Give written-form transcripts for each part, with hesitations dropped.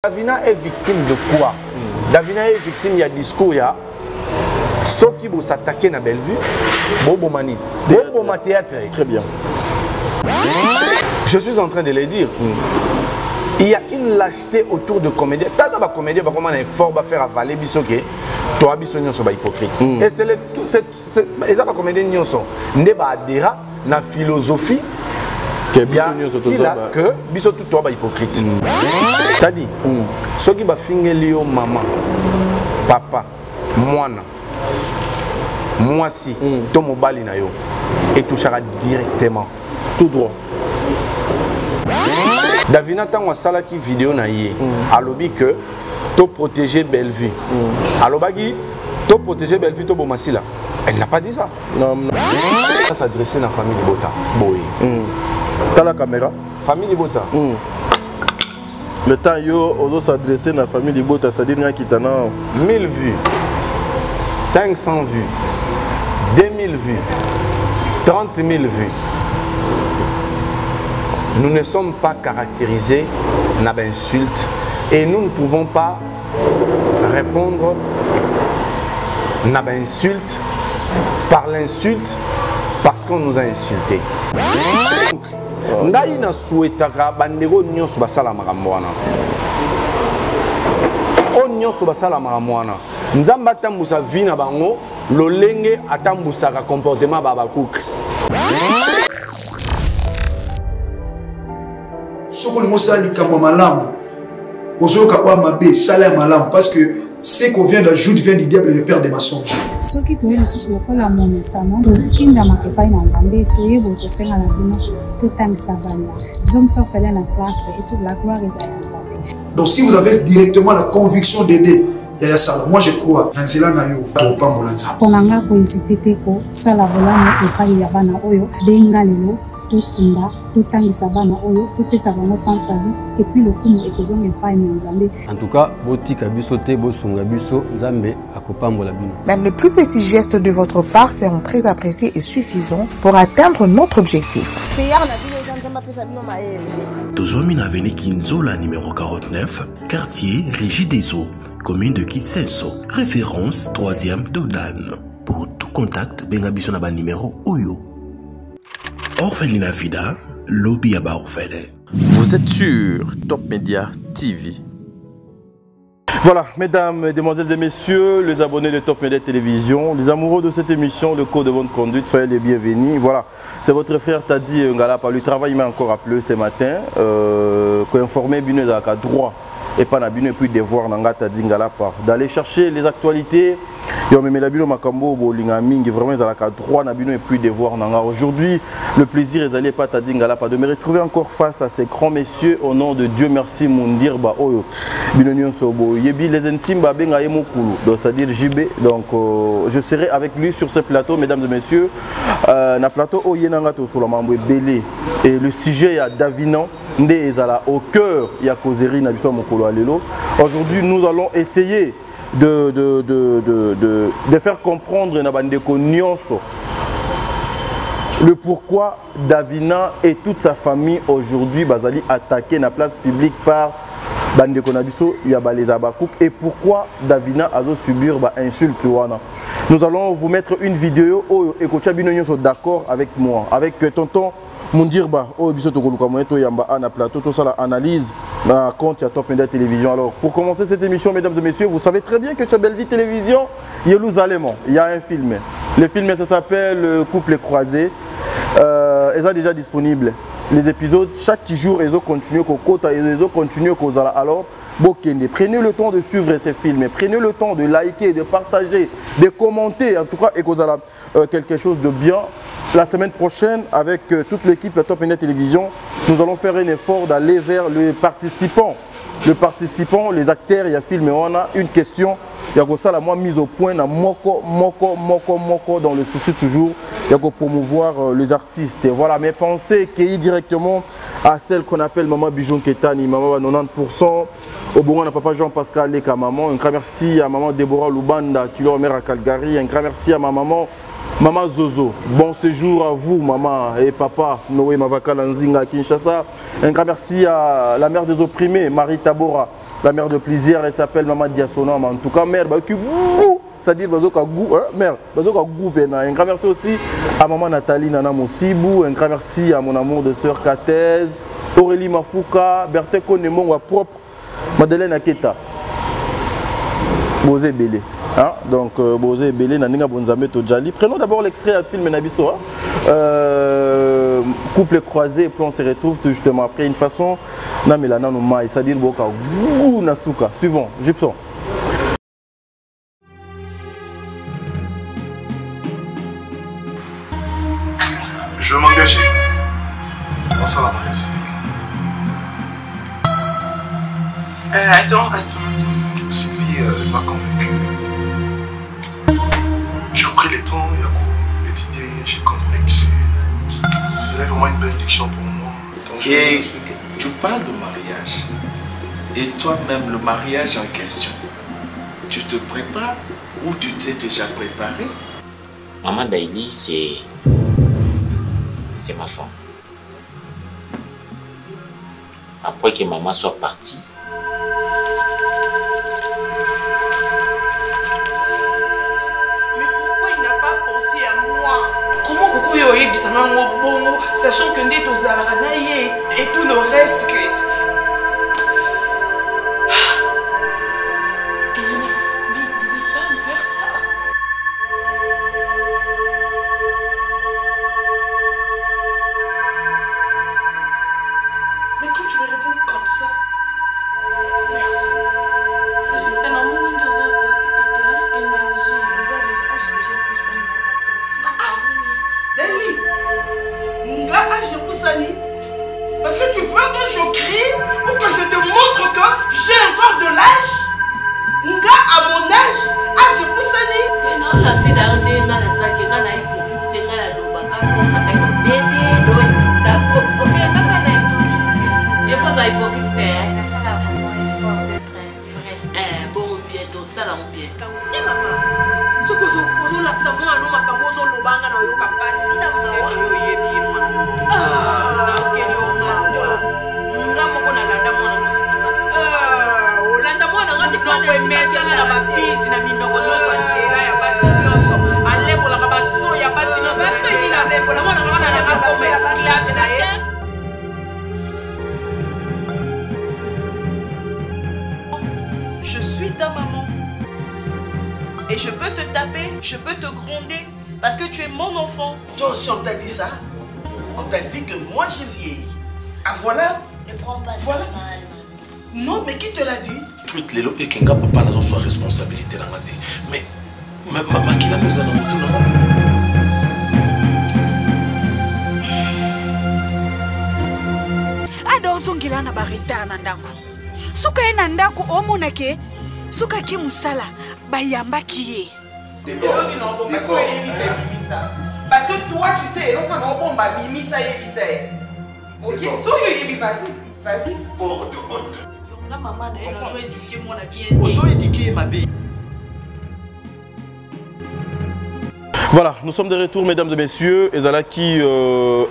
Davina est victime de quoi? Davina est victime, il y a discours, il y a ceux qui vont s'attaquer à Bellevue, Bobo Mani, Bobo Ma théâtre. Très bien. Je suis en train de le dire. Il y a une lâcheté autour de comédiens. Tata va comédien, va comment un effort va faire avaler bisoké. Toi bisognon sont hypocrite. Et c'est les ça va comédien nyonso. Ne va adhérer na philosophie. Que biso tout toi hypocrite. T'as dit, ceux qui va finir lio maman, papa, moana, moi si, ton mobile na yo, et touchera directement, tout droit. Davina tant sala qui vidéo na yé, alobi que to protéger Bellevue. Alobagi, to protéger Bellevue to bomasi là. Elle n'a pas dit ça. Non, non. Ça s'adresser à la famille Bota. Boy. T'as la caméra? Famille Bota. Le temps yo ozo s'adresser à la famille Libota, c'est-à-dire qu'il y a 1000 vues, 500 vues, 2000 vues, 30 000 vues. Nous ne sommes pas caractérisés par l'insulte et nous ne pouvons pas répondre à l'insulte par l'insulte parce qu'on nous a insultés. Ngai na souhaitaka bandeko nyonso basala makambo wana. O nyonso basala makambo wana. Nzamba tambusa vie na bango, lolenge atambusaka comportement ba bakuki. Soko lingo sali kamba malamu. Ozoka wa mabe sala malamu parce que ce qu'on vient d'ajouter vient du diable le père des mensonges. Ce qui doit être lokola monesano, tozinda makepai na Nzambe, toyebo tosenga na bino, totangisa bana. Nous sommes fait la classe et toute la gloire est à Nzambe. Donc si vous avez directement la conviction d'aider, moi je crois dans cela na yo to pambola Nzambe. Ponanga ko hésiter ko sala bolano e pa ya bana oyo benga lelo to sunda to tangisa bana oyo to pesa bango sans salut et puis le coup est kozonga pa na Nzambe. En tout cas, botika biso te bosunga biso Nzambe akopambola bino. Même les plus petits gestes de votre part seront très appréciés et suffisants pour atteindre notre objectif. Tozomina Avenue Kinzola numéro 49, quartier Régie des Eaux, commune de Kinsenso, référence 3e Dodan. Pour tout contact, bengabiso na ba numéro Oyo. Orphelinat Vida, lobby à Orphelin. Vous êtes sur Top Media TV. Voilà, mesdames, mesdemoiselles et messieurs, les abonnés de Top Media Télévision, les amoureux de cette émission, le code de bonne conduite, soyez les bienvenus. Voilà, c'est votre frère Tadi Ngalapa. Le travail m'a encore appelé ce matin, pour informer Bino Daka droit et pas na Bino et puis devoir Nanga Tadi Ngalapa d'aller chercher les actualités. Vraiment et puis devoir. Aujourd'hui, le plaisir est d'aller pas Tadi Ngalapa de me retrouver encore face à ces grands messieurs au nom de Dieu merci Mundir ba oyo Binonion Sobo Yebi les intimes ba benga yemokulu donc c'est-à-dire JB donc je serai avec lui sur ce plateau mesdames et messieurs na plateau oyenanga to sur la mambo belé et le sujet ya Davina nde ezala au cœur ya causerie na biso mokolo alelo. Aujourd'hui, nous allons essayer de faire comprendre na bandeko nyonso le pourquoi Davina et toute sa famille aujourd'hui bazali attaqué na place publique par bandeko na biso ya baleza bakouk et pourquoi Davina azo subir ba insulte wana. Nous allons vous mettre une vidéo où ekocha bino nyonso d'accord avec moi avec tonton Mundirba au biso to koluka moyeto yamba ana plateau tout ça la analyse na compte à Top Media Télévision. Alors pour commencer cette émission mesdames et messieurs, vous savez très bien que chez Bellevue Télévision Jérusalem, il y a un film. Le film ça s'appelle Couple croisé. Il est déjà disponible. Les épisodes chaque jour ils ont continué kokota ils ont continué kozala. Alors prenez le temps de suivre ces films, prenez le temps de liker, de partager, de commenter en tout cas et kozala quelque chose de bien. La semaine prochaine, avec toute l'équipe de Top Media Télévision, nous allons faire un effort d'aller vers les participants. Les acteurs, il y a film et on a une question. Il y a ça la moi mise au point dans moko dans le souci toujours. Il y a promouvoir les artistes. Et voilà mes pensées qui est directement à celle qu'on appelle Maman Bijon Ketani, Maman à 90%. Au bon on a papa Jean-Pascal Leka Maman. Un grand merci à Maman Déborah Lubanda, qui est mère à Calgary. Un grand merci à ma maman Maman Zozo, bon séjour à vous, maman et papa Noé Mavaka Lanzinga Kinshasa. Un grand merci à la mère des opprimés, Marie Tabora. la mère de plaisir, elle s'appelle Maman Diasonam. En tout cas, mère, qui goût, c'est-à-dire Bazoka goût, mère, Bazoka goût. Un grand merci aussi à Maman Nathalie Nana Mosibou, un grand merci à mon amour de sœur Katez, Aurélie Mafouka, Berthe Konemon, propre, Madeleine Aketa. Bosé Belé. Hein? Donc, Bosé Belé, Naninga Bonzame Todjali. Prenons d'abord l'extrait à film Nabiso. Couple croisé, et puis on se retrouve tout justement après une façon. Namelana Nouma, c'est-à-dire Boka Gou Nasuka. Suivant, Gibson. Je veux m'engager. Comment ça va, Marie-Lucie? Attends. Sylvie m'a convaincu. J'ai pris les temps, il y a une petite idée, j'ai compris que c'est vraiment une bénédiction pour moi. Donc, et tu parles de mariage. Et toi-même, le mariage en question, tu te prépares ou tu t'es déjà préparé? Maman Daily, c'est ma femme. Après que maman soit partie, sachant que Ndeto Zalaranaye et tout le reste que... Elina, mais il ne pouvait pas me faire ça. Mais quand tu me réponds comme ça, merci. C'est dans mon énergie. J'ai déjà plus ça, Dani, Nga j'ai poussani. Parce que tu veux que je crie pour que je te montre que j'ai encore de l'âge. Nga à mon âge, j'ai poussani. Non, là c'est d'arriver dans la salle, dans la hypocrite, c'est dans la lobaka, c'est ça qui est bêté, d'accord. Ok, pas ça hypocrite. Il n'y a pas ça hypocrite, ça là vraiment effort d'être vrai. Bon, bientôt, ça là, on bien. T'es papa. Ce que je l'accès moi non ma kamozo lobanga na yoka pasi na moi yo yebi moi na kele o mawa nga moko na landa moi na sima olanda moi na ngati kwa mesa na mapisi na minoko no santera ya basi yoso alebo la baso ya basi no baso ni na lebo na moi na ngana na makome esclave na ye. Je suis ta maman. Et je peux te taper, je peux te gronder, parce que tu es mon enfant. Toi aussi on t'a dit ça? On t'a dit que moi j'ai vieilli. Ah voilà? Ne prends pas voilà. Ça mal. Non, mais qui te l'a dit? Truc lelo et Kenga papa n'a pas responsabilité dans la vie. Mais ma qui l'a besoin de tout le monde. Ado zongila na barita na ndako. Suka ena ndako omonake, suka ki musala. Bayamba qui est. Parce que toi tu sais, donc on a bon bimisa yebisa. Ok, so vas-y, vas-y. La maman n'a pas éduqué moi la bien. Aujourd'hui éduqué ma bille. Voilà, nous sommes de retour, mesdames et messieurs. Ezalaki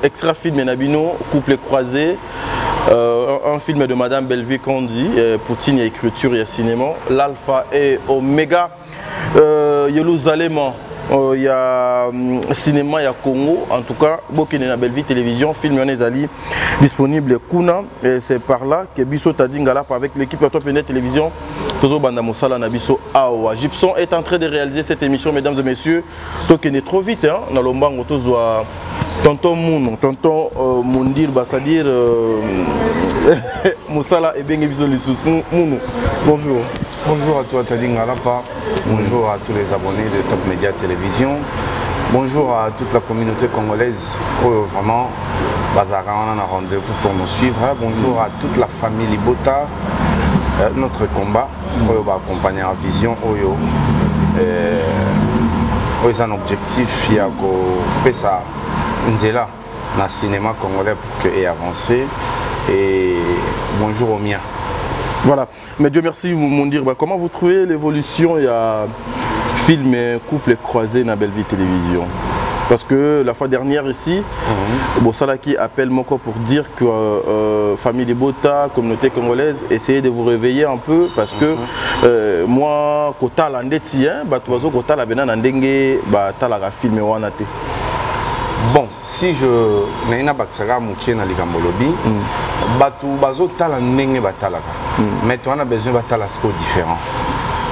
extra film Nabino, couple croisé. Un film de Madame Bellevue Kondi, Poutine, il y a écriture, il y a cinéma. L'alpha et Omega, Jérusalem, il y a cinéma, il y a Congo. En tout cas, Bokene na Bellevue Télévision, film Nezali, disponible Kuna. Et c'est par là que Bisso Tadingala, avec l'équipe de Top Télévision, Tozo Bandamosala Nabiso Awa. Gibson est en train de réaliser cette émission, mesdames et messieurs. Donc, il est trop vite, hein. Dans l'ombango, Tozo Tonton Mouno, Tonton Mundir, c'est-à-dire Moussala et Bengue Mouno. Bonjour. Bonjour à toi Tadinga Lapa, bonjour à tous les abonnés de Top Média Télévision, bonjour à toute la communauté congolaise, vraiment, Bazara, on a un rendez-vous pour nous suivre, bonjour à toute la famille Libota, notre combat, on va accompagner en vision, c'est un objectif, il y a ça, Nzela, dans le cinéma congolais pour qu'il ait avancé, et bonjour aux miens. Voilà, mais Dieu merci, Mondir. Comment vous trouvez l'évolution? Il y a film et couple croisé dans Bellevue Télévision. Parce que la fois dernière ici, Bossala qui appelle Moko pour dire que famille de Bota, communauté congolaise, essayez de vous réveiller un peu parce que moi, Kota Landeti, Batuazo Kota la Bena Nandenge, Batala film Wanate. Bon, si je n'ai pas de na ligambolobi, Batu Bazo Tala Nenge Batalaka. Mais on a besoin de Batalasco différent.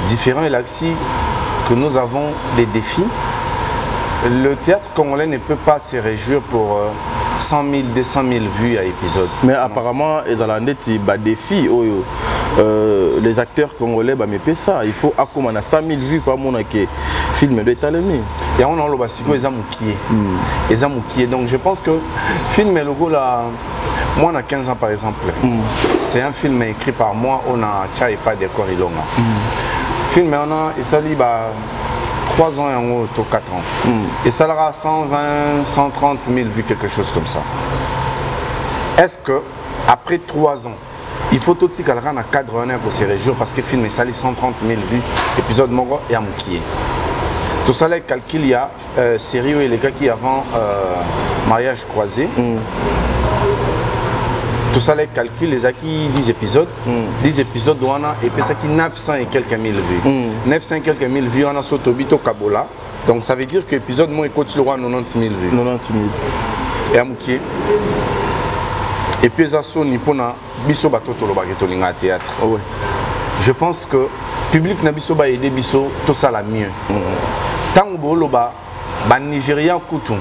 Différent est l'axi que nous avons des défis. Le théâtre congolais ne peut pas se réjouir pour 100 000, 200 000 vues à épisode. Mais apparemment, ils ont des défis. Les acteurs congolais, mais ça, il faut à 100 000 vues par mois que film de Talemi. Et on a le basico, ils ont mouqué. Donc je pense que film est logo là, moi on a 15 ans par exemple. C'est un film écrit par moi, on a Tcha et pas de Korilonga. Film on a et ça dit 3 ans et en haut, 4 ans. Et ça aura 120, 130 000 vues, quelque chose comme ça. Est-ce que après 3 ans, il faut tout de suite qu'elle rende à cadre pour se réjouir parce que le film est sali 130 000 vues, épisode Moro et Amoukié. Tout ça, les calculs, il y a sérieux et les gars qui avant mariage croisé. Tout ça, les calculs, les acquis 10 épisodes. 10 épisodes, on a et puis ça qui 900 et quelques mille vues. 900 et quelques mille vues, on a Sotobito Kabola. Donc ça veut dire que l'épisode, moi, il continue à 90 000 vues. 90 000. Et Amoukié. Et puis ça, son Nipona, Bisso Batoto Lobageto Linga théâtre. Je pense que le public n'a biso ba aider biso tout ça la mieux. Tant que Boloba, Nigeria Koutou.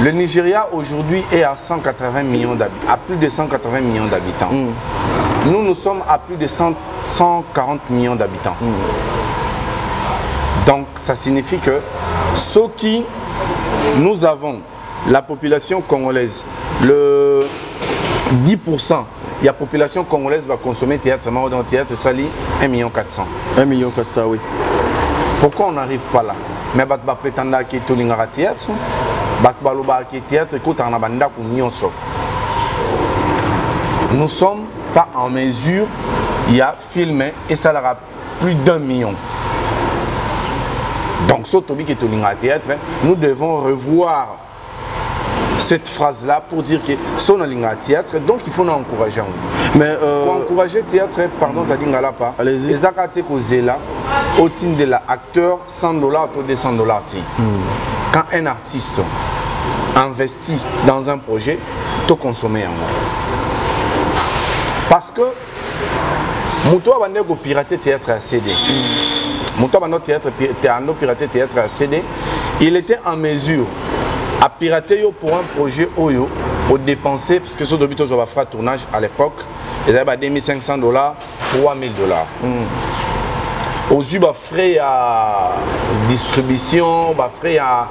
Le Nigeria aujourd'hui est à 180 millions d'habitants, à plus de 180 millions d'habitants. Nous sommes à plus de 140 millions d'habitants. Donc ça signifie que ceux qui nous avons la population congolaise, le 10%, la population congolaise va consommer théâtre, mais dans le théâtre, ça lit 1,4 million. 1,4 million, oui. Pourquoi on n'arrive pas là? Mais on va prétendre qu'il y a un théâtre, théâtre, nous ne sommes pas en mesure, il y a filmé et ça aura plus d'1 million. Donc, ce qui est un théâtre, nous devons revoir cette phrase-là pour dire que son ligne théâtre, donc il faut nous encourager. Mais pour encourager le théâtre, pardon, tu as dit pas. Allez-y. Les acteurs là, au titre de l'acteur, $100 ou $200. Quand un artiste investit dans un projet, tu consommes parce que Mouto a pirater théâtre à CD. Mouto a pirater théâtre à CD. Il était en mesure à pirater pour un projet Oyo, au dépenser, parce que ce que nous avons fait tournage à l'époque, il y avait $2 500, $3 000. Aux yeux, frais à distribution, frais à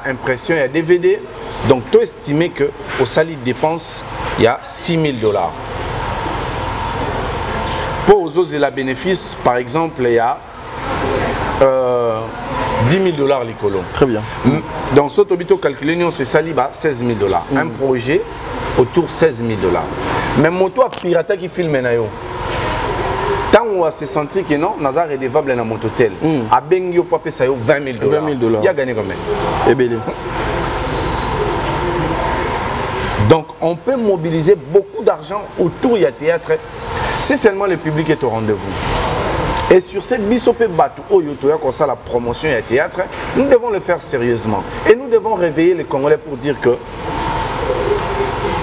impression, il y a DVD. Donc, tu estimes que au sali dépense, il y a $6 000. Pour aux autres, la bénéfice, par exemple, il y a $10 000 l'écolo. Très bien. Dans ce tobito calculé, nous se saliba $16 000. Un projet autour de $16 000. Mais moto a piraté qui filme nayo. Tant on se sentit que non, Nazar est redevable dans mon hôtel. A Bengio Papé ça yo $20 000. Il a gagné combien? Et bien. Donc on peut mobiliser beaucoup d'argent autour du théâtre si seulement le public est au rendez-vous. Et sur cette bisopé batou, comme ça la promotion et le théâtre, nous devons le faire sérieusement. Et nous devons réveiller les Congolais pour dire que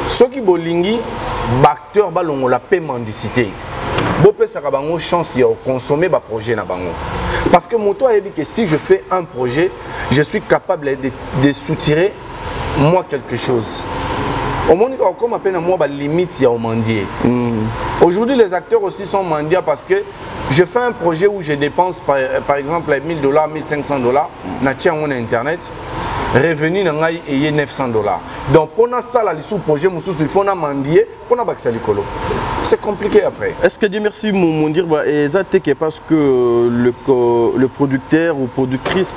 ceux qui bolingi, acteurs balongo la paix mendicité. Bopé sakabango chance de consommer ba projet na bango. Parce que moto a dit que si je fais un projet, je suis capable de soutirer moi quelque chose. Au monde comme appelle à moi limite au mendier. Aujourd'hui les acteurs aussi sont mendiants parce que je fais un projet où je dépense par exemple $1 000, $1 500, na tiens on internet. revenu na ngai eye $900. Donc pour na sala li sous projet mususu il faut na mandier pour na bakisa likolo. C'est compliqué après. Est-ce que Dieu merci mon dire exactement parce que le producteur ou productrice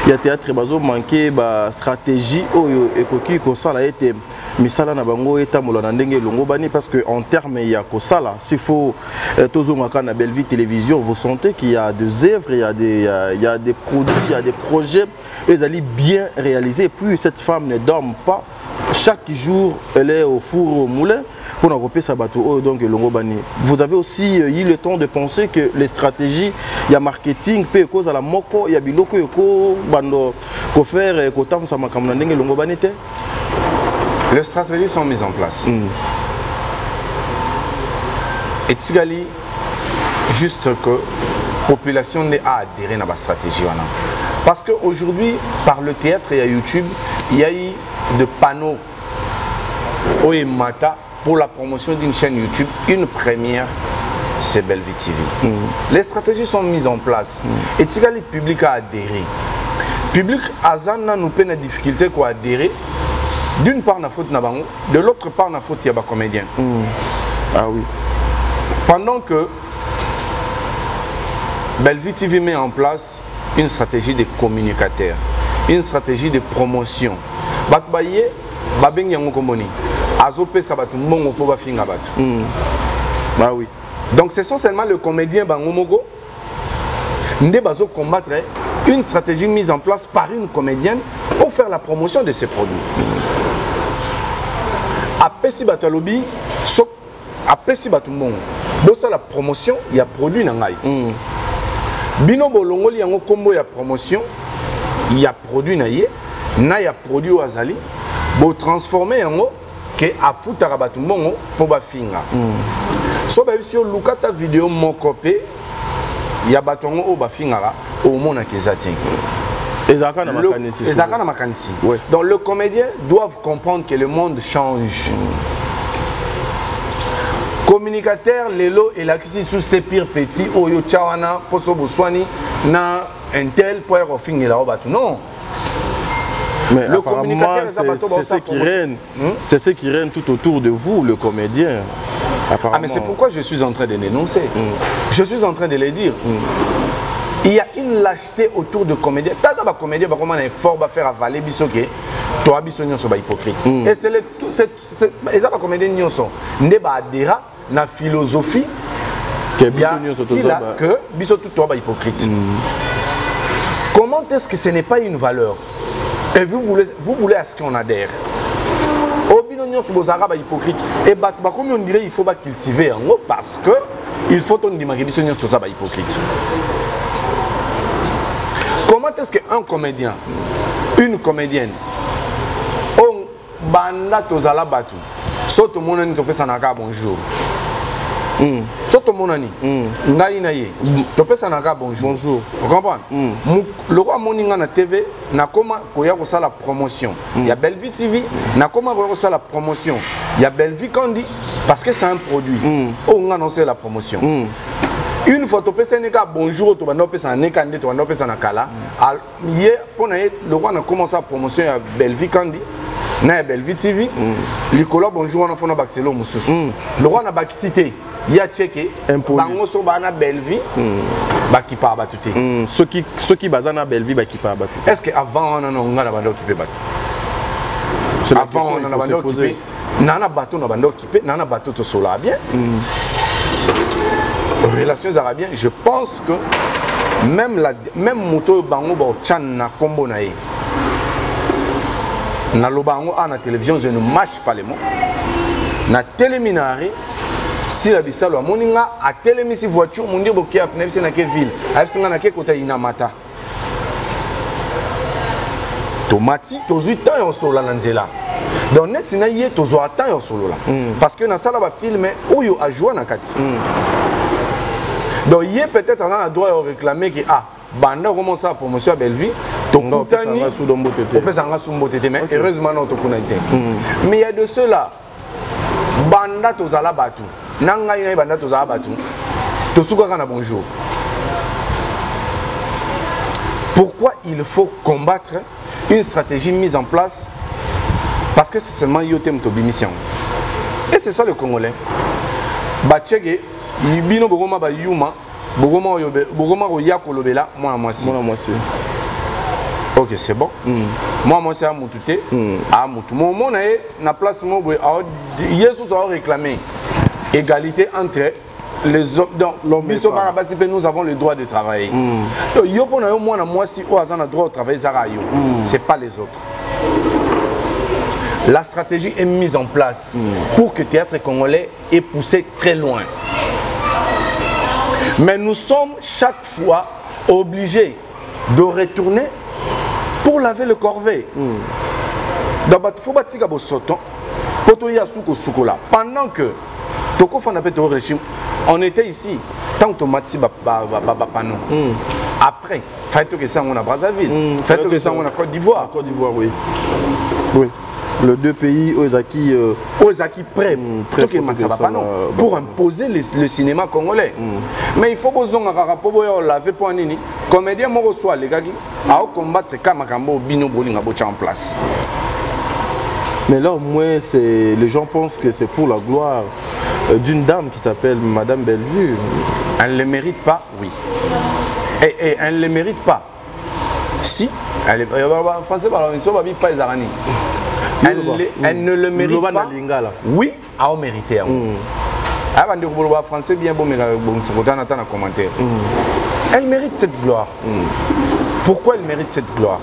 il y a théâtre bazo manqué ba stratégie et koki ko sala été misala na bango etamola na ndenge longo bani parce que en termes il y a ko sala s'il faut tozongaka na Belle Vie Télévision vous sentez qu'il y a des œuvres il y a des produits il y a des projets ils allaient bien réalisés et puis cette femme ne dorme pas chaque jour elle est au four au moulin pour n'accomplir sa bateau donc longo bani. Vous avez aussi eu le temps de penser que les stratégies il y a marketing pe cause à la moko il y a biloko ko bando ko faire ko tam sa makamna ndenge longo bani te. Les stratégies sont mises en place. Et Tsigali, juste que la population n'est à adhérer à la stratégie. Parce qu'aujourd'hui, par le théâtre et à YouTube, il y a eu des panneaux au Mata pour la promotion d'une chaîne YouTube. Une première, c'est Belle Vie TV. Les stratégies sont mises en place. Et Tsigali, le public a adhéré. Le public a une difficulté à adhérer. D'une part, na faute na bango, de l'autre part, na faute yaba comédien. Ah oui. Pendant que Belle Vie TV met en place une stratégie de communicateurs, une stratégie de promotion. Bakbaye, babeng yango komoni. Azope sabatu mongo po ba finga batu. Ah oui. Donc ce sont seulement le comédien bangomogo nde bazo combattre une stratégie mise en place par une comédienne pour faire la promotion de ces produits. Apesi batalobi so apesi batumbongo bosa la promotion il y a produit na ngai bino bolongoli yango kombo ya promotion il y a produit na ye na ya produit wazali bo transformer yango ke afutaka batumbongo po ba finga so ba bisio lukata vidéo mokope ya batongo o ba fingara au mona kezati. Ouais. Donc le comédien doit comprendre que le monde change. Communicateur, lelo et la kisi sous tes pires petits, oyo chawana, poso boswani, na intel pour finir la robe. Non. Mais le communicateur, c'est ce qui règne tout autour de vous, le comédien. Ah mais c'est pourquoi je suis en train de l'énoncer. Je suis en train de le dire. Il y a une lâcheté autour de comédiens. Tata ba comédien ba comment un effort ba faire avaler bisoké. Toi bisonyo so ba hypocrite. Et c'est le tout les ba comédien nyonso. Nde ba adhéra na philosophie que bisonyo so toza que biso tout toi ba hypocrite. Comment est-ce que ce n'est pas une valeur? Et vous voulez à ce qu'on adhère. Obinonyo so bozara ba hypocrite. Et ba comme on dirait il faut ba cultiver en haut parce que il faut on dimanche bisonyo so ba hypocrite. Comment est-ce qu'un comédien, une comédienne, on banda tozala batu, soto monani to pesa naka bonjour. Soto monani, ngai na ye, to pesa naka bonjour. Bonjour. Vous comprenez? Le roi moninga na TV, na koma koya ko sala promotion. Il y a Belle Vie TV, na koma koya ko sala promotion. Il y a Belle Vie Candy parce que c'est un produit. On a annoncé la promotion. Une fois tu peux bonjour tu vas nous passer un écandé tu vas nous passer un kala hier pour le roi a commencé à promotion à Belle Vie Candy na Belle Vie TV Nicolas bonjour on a fait un baxelo mususu le roi na bakisité il y a checké bango so bana Belle Vie baki pa batuté ceux qui bazana Belle Vie baki pa batuté est-ce que avant on a ngana bando occupé baki avant on a bando occupé nana bateau na bando occupé nana bateau to sola bien relations arabiennes, je pense que même moto bango ba chan na combo na ye na lo bango à la télévision je ne mâche pas les mots na téléminari si la bisalo a moninga a télémisi voiture mon dieu bokia pnebse na ke ville a singa na ke kota inamata tomati tozui temps yo sola na nzela donc net na ye tozo temps yo solo là parce que na sala ba filmer oyo a jouer na kati. Donc, il y a peut-être un droit à réclamer que banda commence à promotion à Belle Vie, mais heureusement non mais il y a de cela banda tozala batu nanga banda tozala batu tosuka kana bonjour. Pourquoi il faut combattre une stratégie mise en place parce que c'est seulement yotem to mission. Et c'est ça le Congolais. Bachege, yibino bogoma ba yuma, bogoma oyako lobela, moi si. Ok, c'est bon. Moi c'est à Moutouté, à Moutou. Mon mon na place mo boy, Yesus a réclamé égalité entre les hommes. Donc nous avons le droit de travailler. Moi si on a le droit de travailler, c'est pas les autres. La stratégie est mise en place pour que le théâtre congolais ait poussé très loin. Mais nous sommes chaque fois obligés de retourner pour laver le corvée. Pendant que on était ici, tant que après, faites que ça on a Brazzaville, faites que ça on a Côte d'Ivoire. Côte d'Ivoire, oui. Oui. Les deux pays Ozaki prêts pour imposer le cinéma congolais. Mais il faut que laver pour un comédien reçoit les gars qui combattre Kamakambo Bino Bolinga en place. Mais là au moins les gens pensent que c'est pour la gloire d'une dame qui s'appelle Madame Bellevue. Elle ne le mérite pas, oui. Et elle ne le mérite pas. Si, elle est français, elle ne le mérite pas. Oui, elle a mérité. Français bien bon, mais commentaire. Elle mérite cette gloire. Pourquoi elle mérite cette gloire?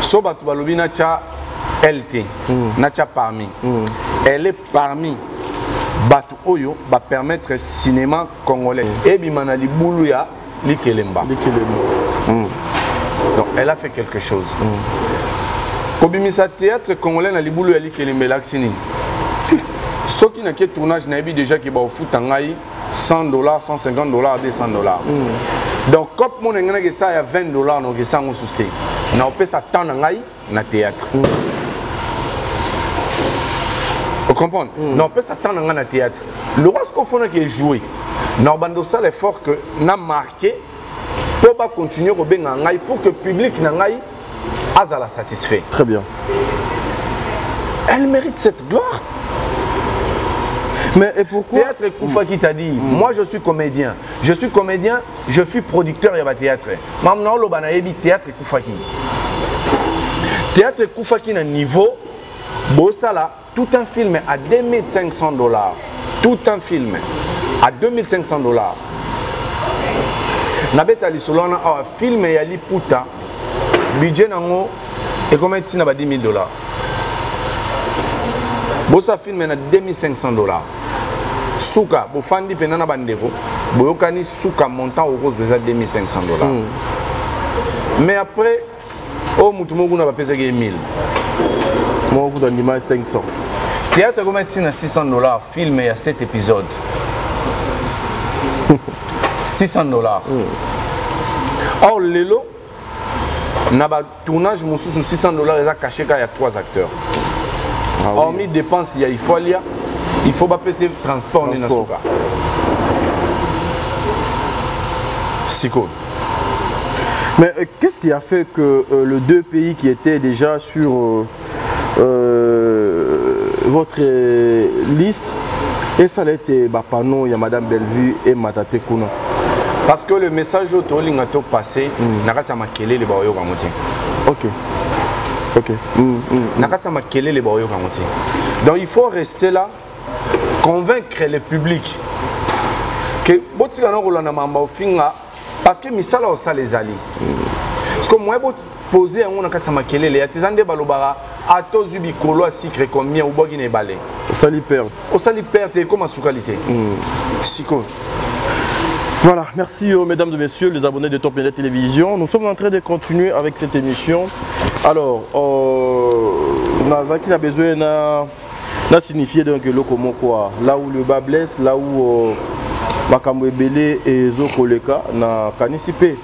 Sobat Balobi Nacha LT, Nacha parmi. Elle est parmi. Batu Oyo va permettre le cinéma congolais. Et Bimanali Boulouya, Likelemba. Donc elle a fait quelque chose. Kobimisa théâtre congolais na Liboulouya Likelemba Laxini. Ce qui n'a qu'un tournage n'a déjà qui va au foot en $100, $150, $200. Donc comme mon engagement ça il y a $20 donc ça on soutient. On peut s'attendre na théâtre. Vous comprenez? On peut s'attendre à un théâtre. Le roi Skofona qui est joué, nous avons fait l'effort que nous avons marqué pour continuer à faire pour que le public soit satisfait. Très bien. Elle mérite cette gloire. Mais et pourquoi? Théâtre Koufa qui t'a dit, moi je suis comédien, je suis producteur de théâtre. Maintenant, le théâtre Koufa qui. Théâtre Koufa qui a un niveau, Bossala. Tout un film à $2500. Tout un film à $2500. Nabeta li solona un film ya li puta budget nango et combien tu n'as pas $10,000. Bossa film na $2500. Souka bo fandi penana bandeko boyokani souka montant au rose à $2500. Mais après oh mutumogu na ba pesa ke 1000. Moi, vous donnez 500. Théâtre comme $600, film il y a 7 épisodes. $600. Or, Lelo, na ba tournage sous $600, il a caché qu'il y a 3 acteurs. Hormis dépenses, il faut pas payer transport ni nasuka. C'est cool. Mais qu'est-ce qui a fait que les deux pays qui étaient déjà sur votre liste, et ça a été Bapano, il y a Madame Bellevue et Matate Kuna? Parce que le message au Tolingato passé, Nakata Makele les Baoyo Kamuti. Ok. Ok. Nakata Makele les Baoyo Kamuti. Donc il faut rester là, convaincre le public que Botigano Rolanda Mamba Finga, parce que Misala Osa les alliés. Parce que moi, poser un Nakata Makele, les artisans de Balobara, Ato Zubi Kolo, Sikre, combien ou Bogine Balé. Au sali perd. Au sali perd, et comme à sous qualité. Siko. Voilà, merci mesdames et messieurs les abonnés de Top Média Télévision. Nous sommes en train de continuer avec cette émission. Alors, Nazaki a besoin de signifier donc le comment quoi. Là où le bas blesse, là où Makambo Ebele et Zokoleka na kanisipé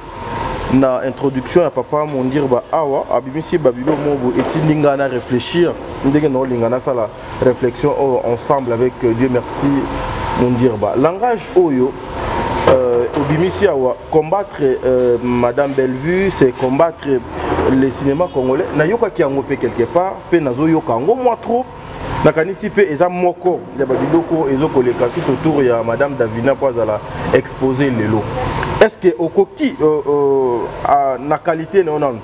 na introduction à papa mon dire ba awa abimisi babilo mobo etindinga na réfléchir ndenge no lingana ça la réflexion ensemble avec Dieu merci mon dire ba langage oyo Obimisi Awa, combattre Madame Bellevue, c'est combattre le cinéma congolais. Na yoka ki ango pe quelque part, pe nazo yoka ango moi trop. Na kanisi pe eza moko ya babiloko ezoko leka tout autour ya Madame Davina pour la exposer lelo. Est-ce que okoki na qualité non non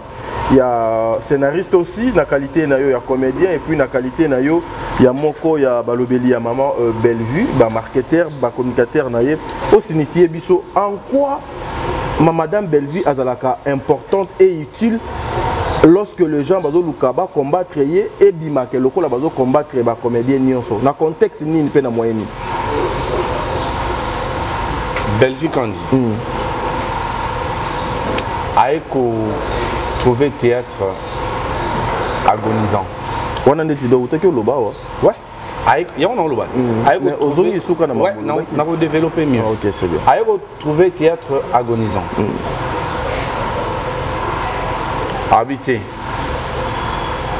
il y a scénariste aussi, la qualité na yo ya comédien et puis la qualité na yo ya moko ya balobeli ya maman Bellevue, ba marketeur, ba communicateur na ye, au signifier biso en quoi Madame Bellevue azalaka importante et utile lorsque les gens bazo lukaba combattre ye et bima ke lokola bazo combattre ba comédien nyonso na contexte ni pe na moyeni. Bellevue kandi. Aeko trouver théâtre agonisant. On a dit que loba ouais. Aïe, il y a un loba. Aïe, on a développé mieux. Ok, c'est bien. Aïe, trouver théâtre agonisant. Habiter.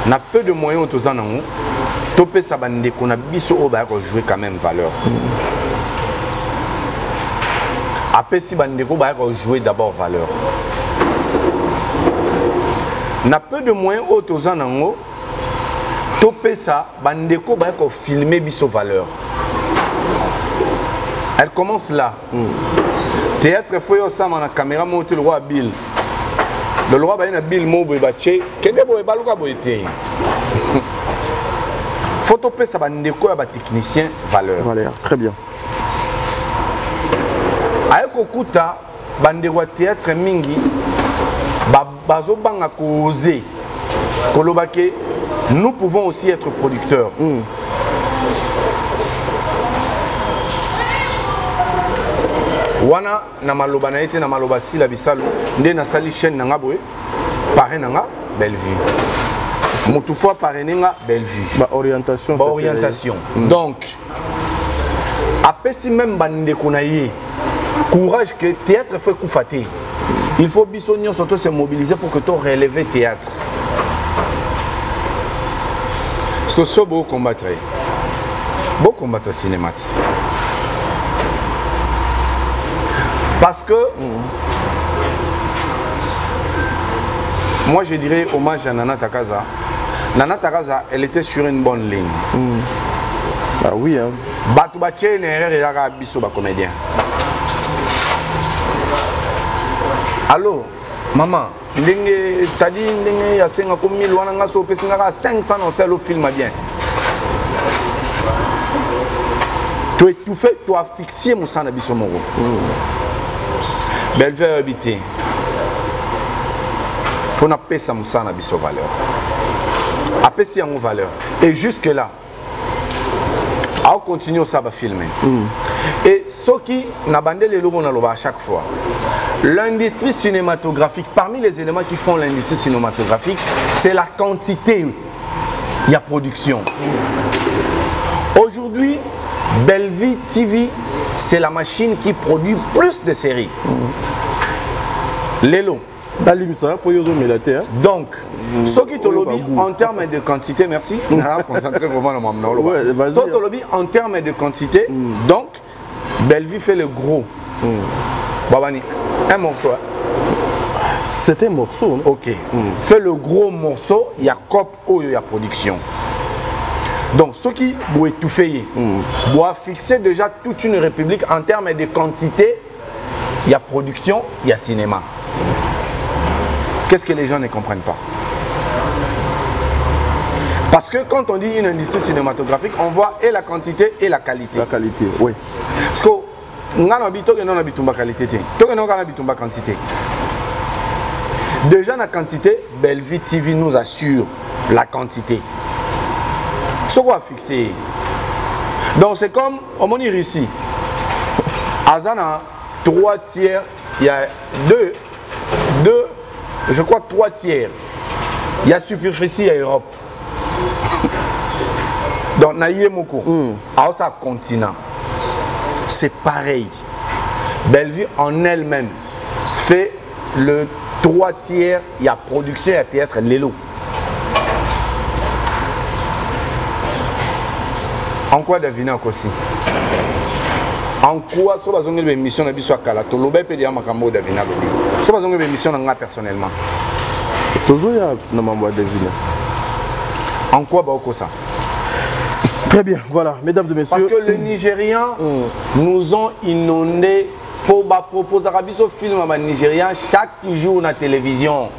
Na peu de moyens aux anons. Topé sabande qu'on a biso au bac jouer quand même valeur. Après si bande ko bac jouer d'abord valeur. Na peu de moyens aux anons. Topé ça, bandeko ba ko filmer biso valeur. Elle commence là. Théâtre faut yo ça na caméra monte le roi Bill. Le roi ba na Bill mo boy bache, kende boy baluka boy té. Faut topé ça bandeko ya ba technicien valeur. Valeur, très bien. Ayeko kuta bandeko théâtre mingi bazo banga ko oser. Kolobake nous pouvons aussi être producteurs. Wana na maloba na ete na maloba si la bisalo nde na sali chaîne nanga boye paré nanga Bellevue. Mutu fois parrainé nga Bellevue. Ba orientation. Ba orientation. Donc après si même bande ko na yé courage que théâtre fait koufaté. Il faut bisogno surtout se mobiliser pour que tu relèves théâtre. Parce que c'est beau combattre. Beau combattre cinéma. Parce que moi je dirais hommage à Nana Takaza. Nana Takaza, elle était sur une bonne ligne. Ah oui hein. Batu bache une erreur et la biso ba comédien. Allô, maman. Ndenge tadi ndenge ya senga ko 1000 wana nga so pesinga 500 non c'est le film bien. Tu étouffé, tu as fixé mon sang na biso moko. Bellevue habité. Faut na pesa mon sang na biso valeur. Apesi en valeur. Et jusque là, on continue ça va filmer. Et ce qui n'a bandé les logos à chaque fois. L'industrie cinématographique, parmi les éléments qui font l'industrie cinématographique, c'est la quantité. Il y a production. Aujourd'hui, Bellevue TV, c'est la machine qui produit plus de séries. Lélo. Donc, ce qui te lobby en termes de quantité, merci. Concentrez vraiment dans mon ce qui te lobby en termes de quantité, donc, Bellevue fait le gros. Babani, un morceau. C'est un morceau. Ok. Fait le gros morceau, il y a cop ou il y a production. Donc, ce qui doit étouffer, doit fixer déjà toute une république en termes de quantité. Il y a production, il y a cinéma. Qu'est-ce que les gens ne comprennent pas? Parce que quand on dit une industrie cinématographique, on voit et la quantité et la qualité. La qualité, oui. Parce que on a une qualité, on a quantité. Déjà la quantité, Bellevue TV nous assure la quantité. Ce qu'on va fixer. Donc c'est comme au Moni Russie. Azana 3 tiers, il y a 2, je crois 3 tiers. Il y a superficie à Europe. Donc naïe moko. À ça continent. C'est pareil. Bellevue en elle-même fait le 3 tiers, il y a production et théâtre Lélo. En quoi deviner aussi? En quoi, si vous avez une émission de Bissou à Kalato, vous avez une makambo d'Avina. Si vous avez une émission de moi personnellement. Toujours il y a une maman d'Avina. En quoi vous ça? Très bien, voilà, mesdames et messieurs. Parce que les Nigérians nous ont inondés pour proposer un film à Nigérian chaque jour na télévision.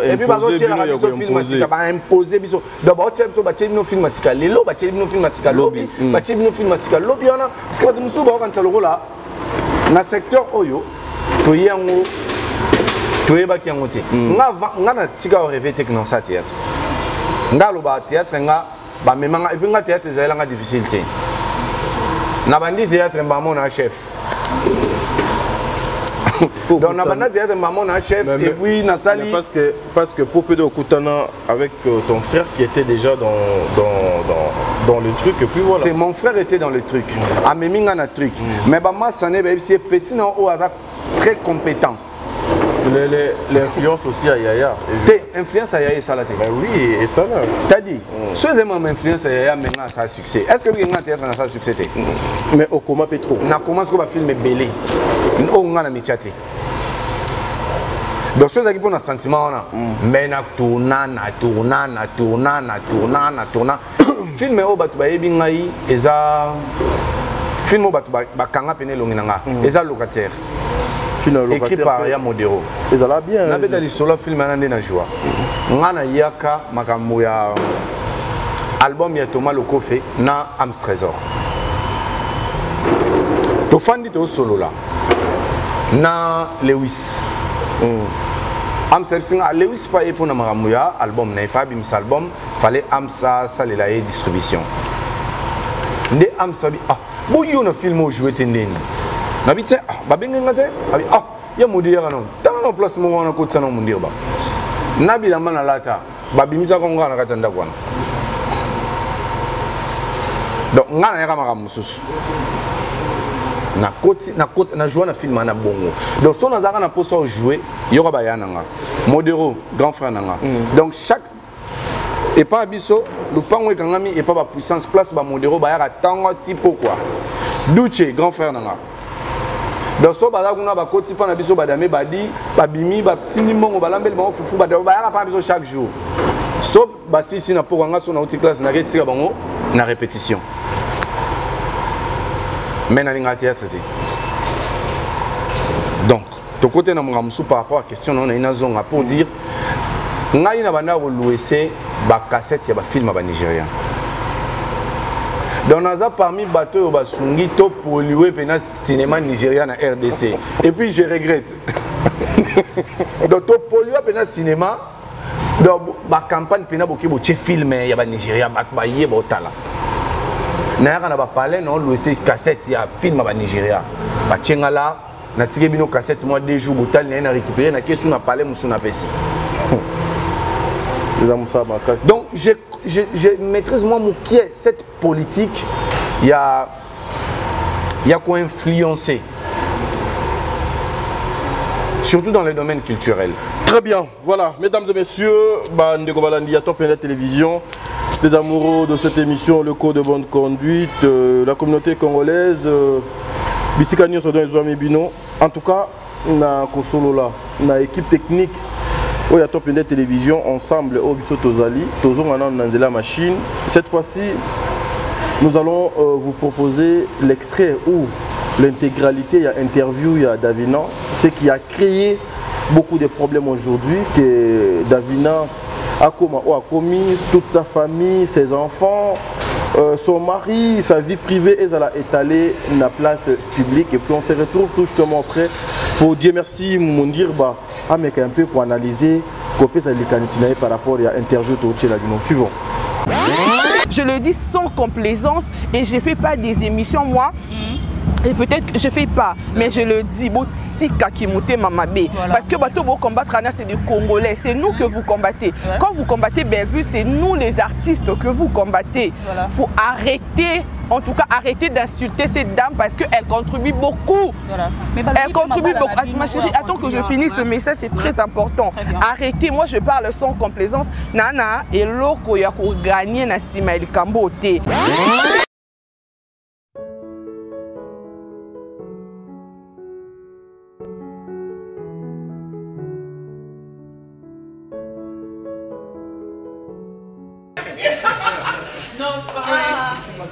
Et puis bazo tient la film masika ba imposer biso. D'abord tient biso ba tient no film masika lelo ba tient no film masika lobby ba tient no film masika lobby ona parce que ba musu ba quand ça le là na secteur oyo to yango to yeba ki yango te. Nga na tika rêver techno ça théâtre. Nga lo ba théâtre nga ba memanga et puis nga théâtre ezala nga difficulté. Na bandi théâtre mbamo na chef. Donc on a banné derrière maman un chef et puis Nassali parce que pour peu de Koutana avec ton frère qui était déjà dans le truc et puis voilà. Mon frère était dans le truc. À Meminga na truc. Mais bah moi ça n'est c'est petit non au hasard très compétent. L'influence aussi à Yaya. T'es influence à Yaya ça là. Ben oui et ça là. T'as dit. Ceux de mon influence à Yaya maintenant ça a succès. Est-ce que vous avez théâtre ça a succès? Mais au comment Petro. On a commencé à filmer Belé. On a mis chaté. Donc ceux qui ont un sentiment mais na tourna. Film au batu ba ebingai eza film au batu ba kanga pene longinanga eza locataire. Écrit par Aya Modero. Et ça va bien. Na beta di solo film anande na joie. Ngana yaka makambo ya album ya Thomas Lokofe na Ams Trésor. To fandi to solo là. Na Lewis. Ams Singa Lewis pas pour na makambo ya album na Fabi mis album fallait Amsa salela et distribution. Nde Amsa bi bo yo na film au jouer tendeni. Nabite babenga ngate abi ya modira non tanga no place mo wana ko tsana mundir ba nabi la mana lata babimisa ko ngana katanda kwana donc ngana ya kama mususu na koti na joie na film na bongo donc son azaka na poso jouer yoka ba yana nga modero grand frère nanga donc chaque et pas biso le pango e kangami et pas ba puissance place ba modero ba ya tango tipo quoi Duche grand frère nanga. Donc so bala kuna ba koti pa na biso badame badi babimi ba tini mongo balambeli ba fufu ba ya pa biso chaque jour. So ba sisi na pour nga so na outil classe na retira bango na répétition. Mais na linga théâtre ti. Donc to côté na mongamsu par rapport à question on a une zone pour dire ngai na banda ko louer ba cassette ya ba film ba nigérien. Donc, on a parmi bateaux basungi to pollué pendant cinéma nigérien na RDC. Et puis je regrette. Donc to pollué pendant cinéma donc ba campagne pendant boki bo che filmer ya ba Nigeria ba yé ba otala. Na ya na ba parler non louer cassette ya film ba Nigeria. Ba tchengala na tike bino cassette moi 2 jours botal na récupérer na kesu na parler musu na pesi. Donc je maîtrise moi mon qui est cette politique. Il y a quoi influencer, surtout dans les domaines culturels. Très bien, voilà, mesdames et messieurs, Ndeko Balandi, à Top et la télévision, les amoureux de cette émission, le code de bonne conduite, la communauté congolaise, Bisikani Sodon et Bino. En tout cas, na Kosolo là, na équipe technique. Il y a Top et la télévision ensemble au Bisso Tozali, Tozon Nanzela Machine. Cette fois-ci, nous allons vous proposer l'extrait ou l'intégralité, il y a interview, il y a Davina, ce qui a créé beaucoup de problèmes aujourd'hui, que Davina a commis, toute sa famille, ses enfants, son mari, sa vie privée, et elle a étalé la place publique. Et puis on se retrouve tout justement frère pour Dieu merci, Moundir, mais un peu pour analyser par rapport à l'interview de la suivant. Je le dis sans complaisance et je ne fais pas des émissions moi. Et peut-être que je ne fais pas, mais je le dis, parce que vous combattre, c'est des Congolais, c'est nous que vous combattez. Ouais. Quand vous combattez Bellevue, c'est nous les artistes que vous combattez. Il faut arrêter, en tout cas arrêter d'insulter cette dame parce qu'elle contribue beaucoup. Voilà. Elle contribue beaucoup. Ma chérie, attends que je finisse ce message, c'est très important. Arrêtez, moi je parle sans complaisance. Nana, et l'oko yako gagner na Simaël Kambote.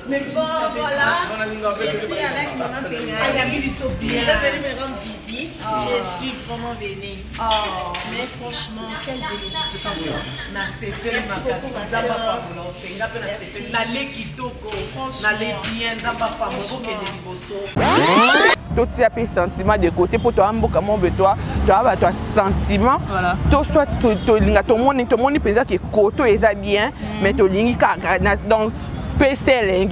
Mais bon, voilà, je suis avec Maman Pénal. Elle est venue me rendre visite. Je suis vraiment venue. Mais franchement, quelle bénédiction. Merci beaucoup, ma soeur. Tout ça peut sentiment de côté pour toi, toi, tu as toi sentiment. Tout soit ton monde pensa que koto est bien, mais ton ligne donc PC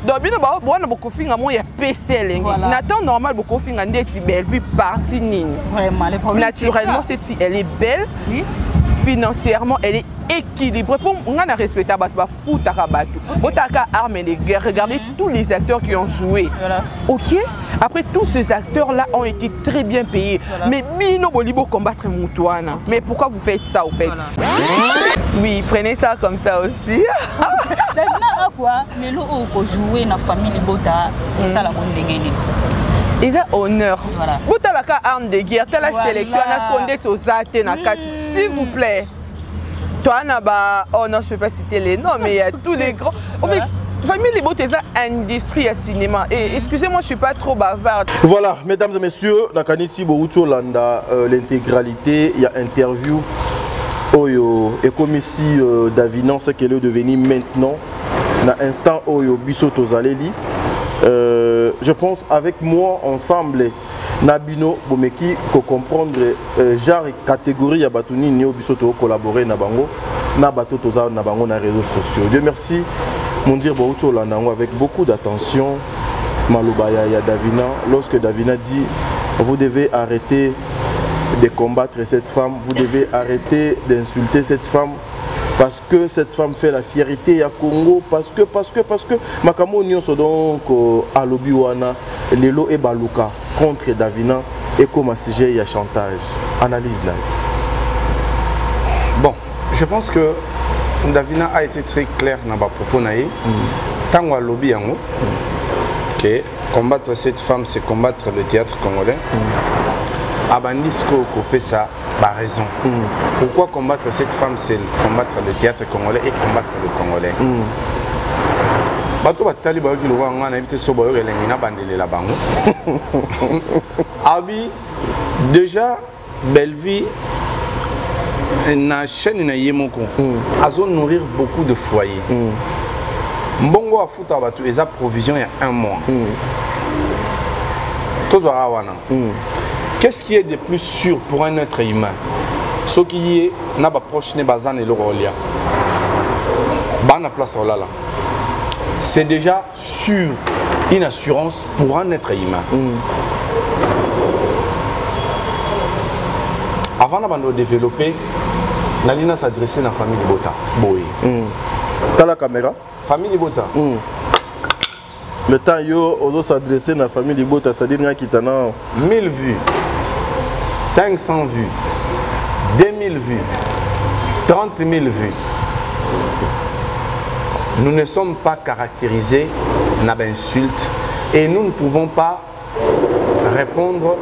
donc bien bon beaucoup finga moi PC n'attend normal beaucoup finga ndeti belle vie partie nini. Vraiment les problèmes. Naturellement cette fille elle est belle. Financièrement elle est équilibrée. Pour on a respecté ba foot arabatou. Botaka arme de guerre. Regardez tous les acteurs qui ont joué. OK? Après tous ces acteurs là ont été très bien payés. Mais Bino Bolibo combattre Moutouana. Mais pourquoi vous faites ça au fait? Oui, prenez ça comme ça aussi. Maintenant quoi? Les lots pour jouer dans famille Bota et ça la bonne dégaine. Il a honneur. Vous avez la arme de guerre, tu as la sélection, s'il vous plaît. Toi, oh non, je ne peux pas citer les noms, mais il y a tous les grands. En fait, famille Libo, c'est industrie à cinéma. Et excusez-moi, je ne suis pas trop bavarde. Voilà, mesdames et messieurs, Nakanisi Boruto Landa, l'intégralité, il y a interview. Oyo, et comme ici, Davinan, ce qu'elle est devenue maintenant, dans l'instant Oyo, Bissoto Zaleli. Je pense avec moi ensemble Nabino Bomeki ko comprendre genre catégorie ya batuni ni obisoto collaborer na bango na bato toza na bango na réseaux sociaux. Dieu merci mon dire Boucho Landango avec beaucoup d'attention Malubaya ya Davina lorsque Davina dit vous devez arrêter de combattre cette femme, vous devez arrêter d'insulter cette femme. Parce que cette femme fait la fierté à Congo, parce que Makamo Nyonso donc à Lobiwana, Lelo et Baluka contre Davina et comme un sujet il y a chantage. Analyse là. Bon, je pense que Davina a été très clair dans ma propos naïe. Tant à lobby en haut, que combattre cette femme c'est combattre le théâtre congolais. Abandisco couper ça. Par raison. Pourquoi combattre cette femme, c'est combattre le théâtre congolais et combattre le Congolais. Bato batali ba ki lowa ngana ibite so boyo elengina bandele la bango. Abi déjà Belleville na chaîne na yemoko. Azo nourrir beaucoup de foyers. Mbongo a futa bato eza provision il y a un mois. Tozwa wana. Qu'est-ce qui est de plus sûr pour un être humain? Ce qui est n'a pas proche ne bazan et le rolia. Bana place là. C'est déjà sûr une assurance pour un être humain. Avant de développer, Nalina s'adressait à la famille de Bota. T'as la caméra? Famille de Bota. Le temps yo odo s'adresser à la famille de Bota, ça dit qu'il y a 1000 vues. 500 vues, 2000 vues, 30 000 vues. Nous ne sommes pas caractérisés par l'insulte et nous ne pouvons pas répondre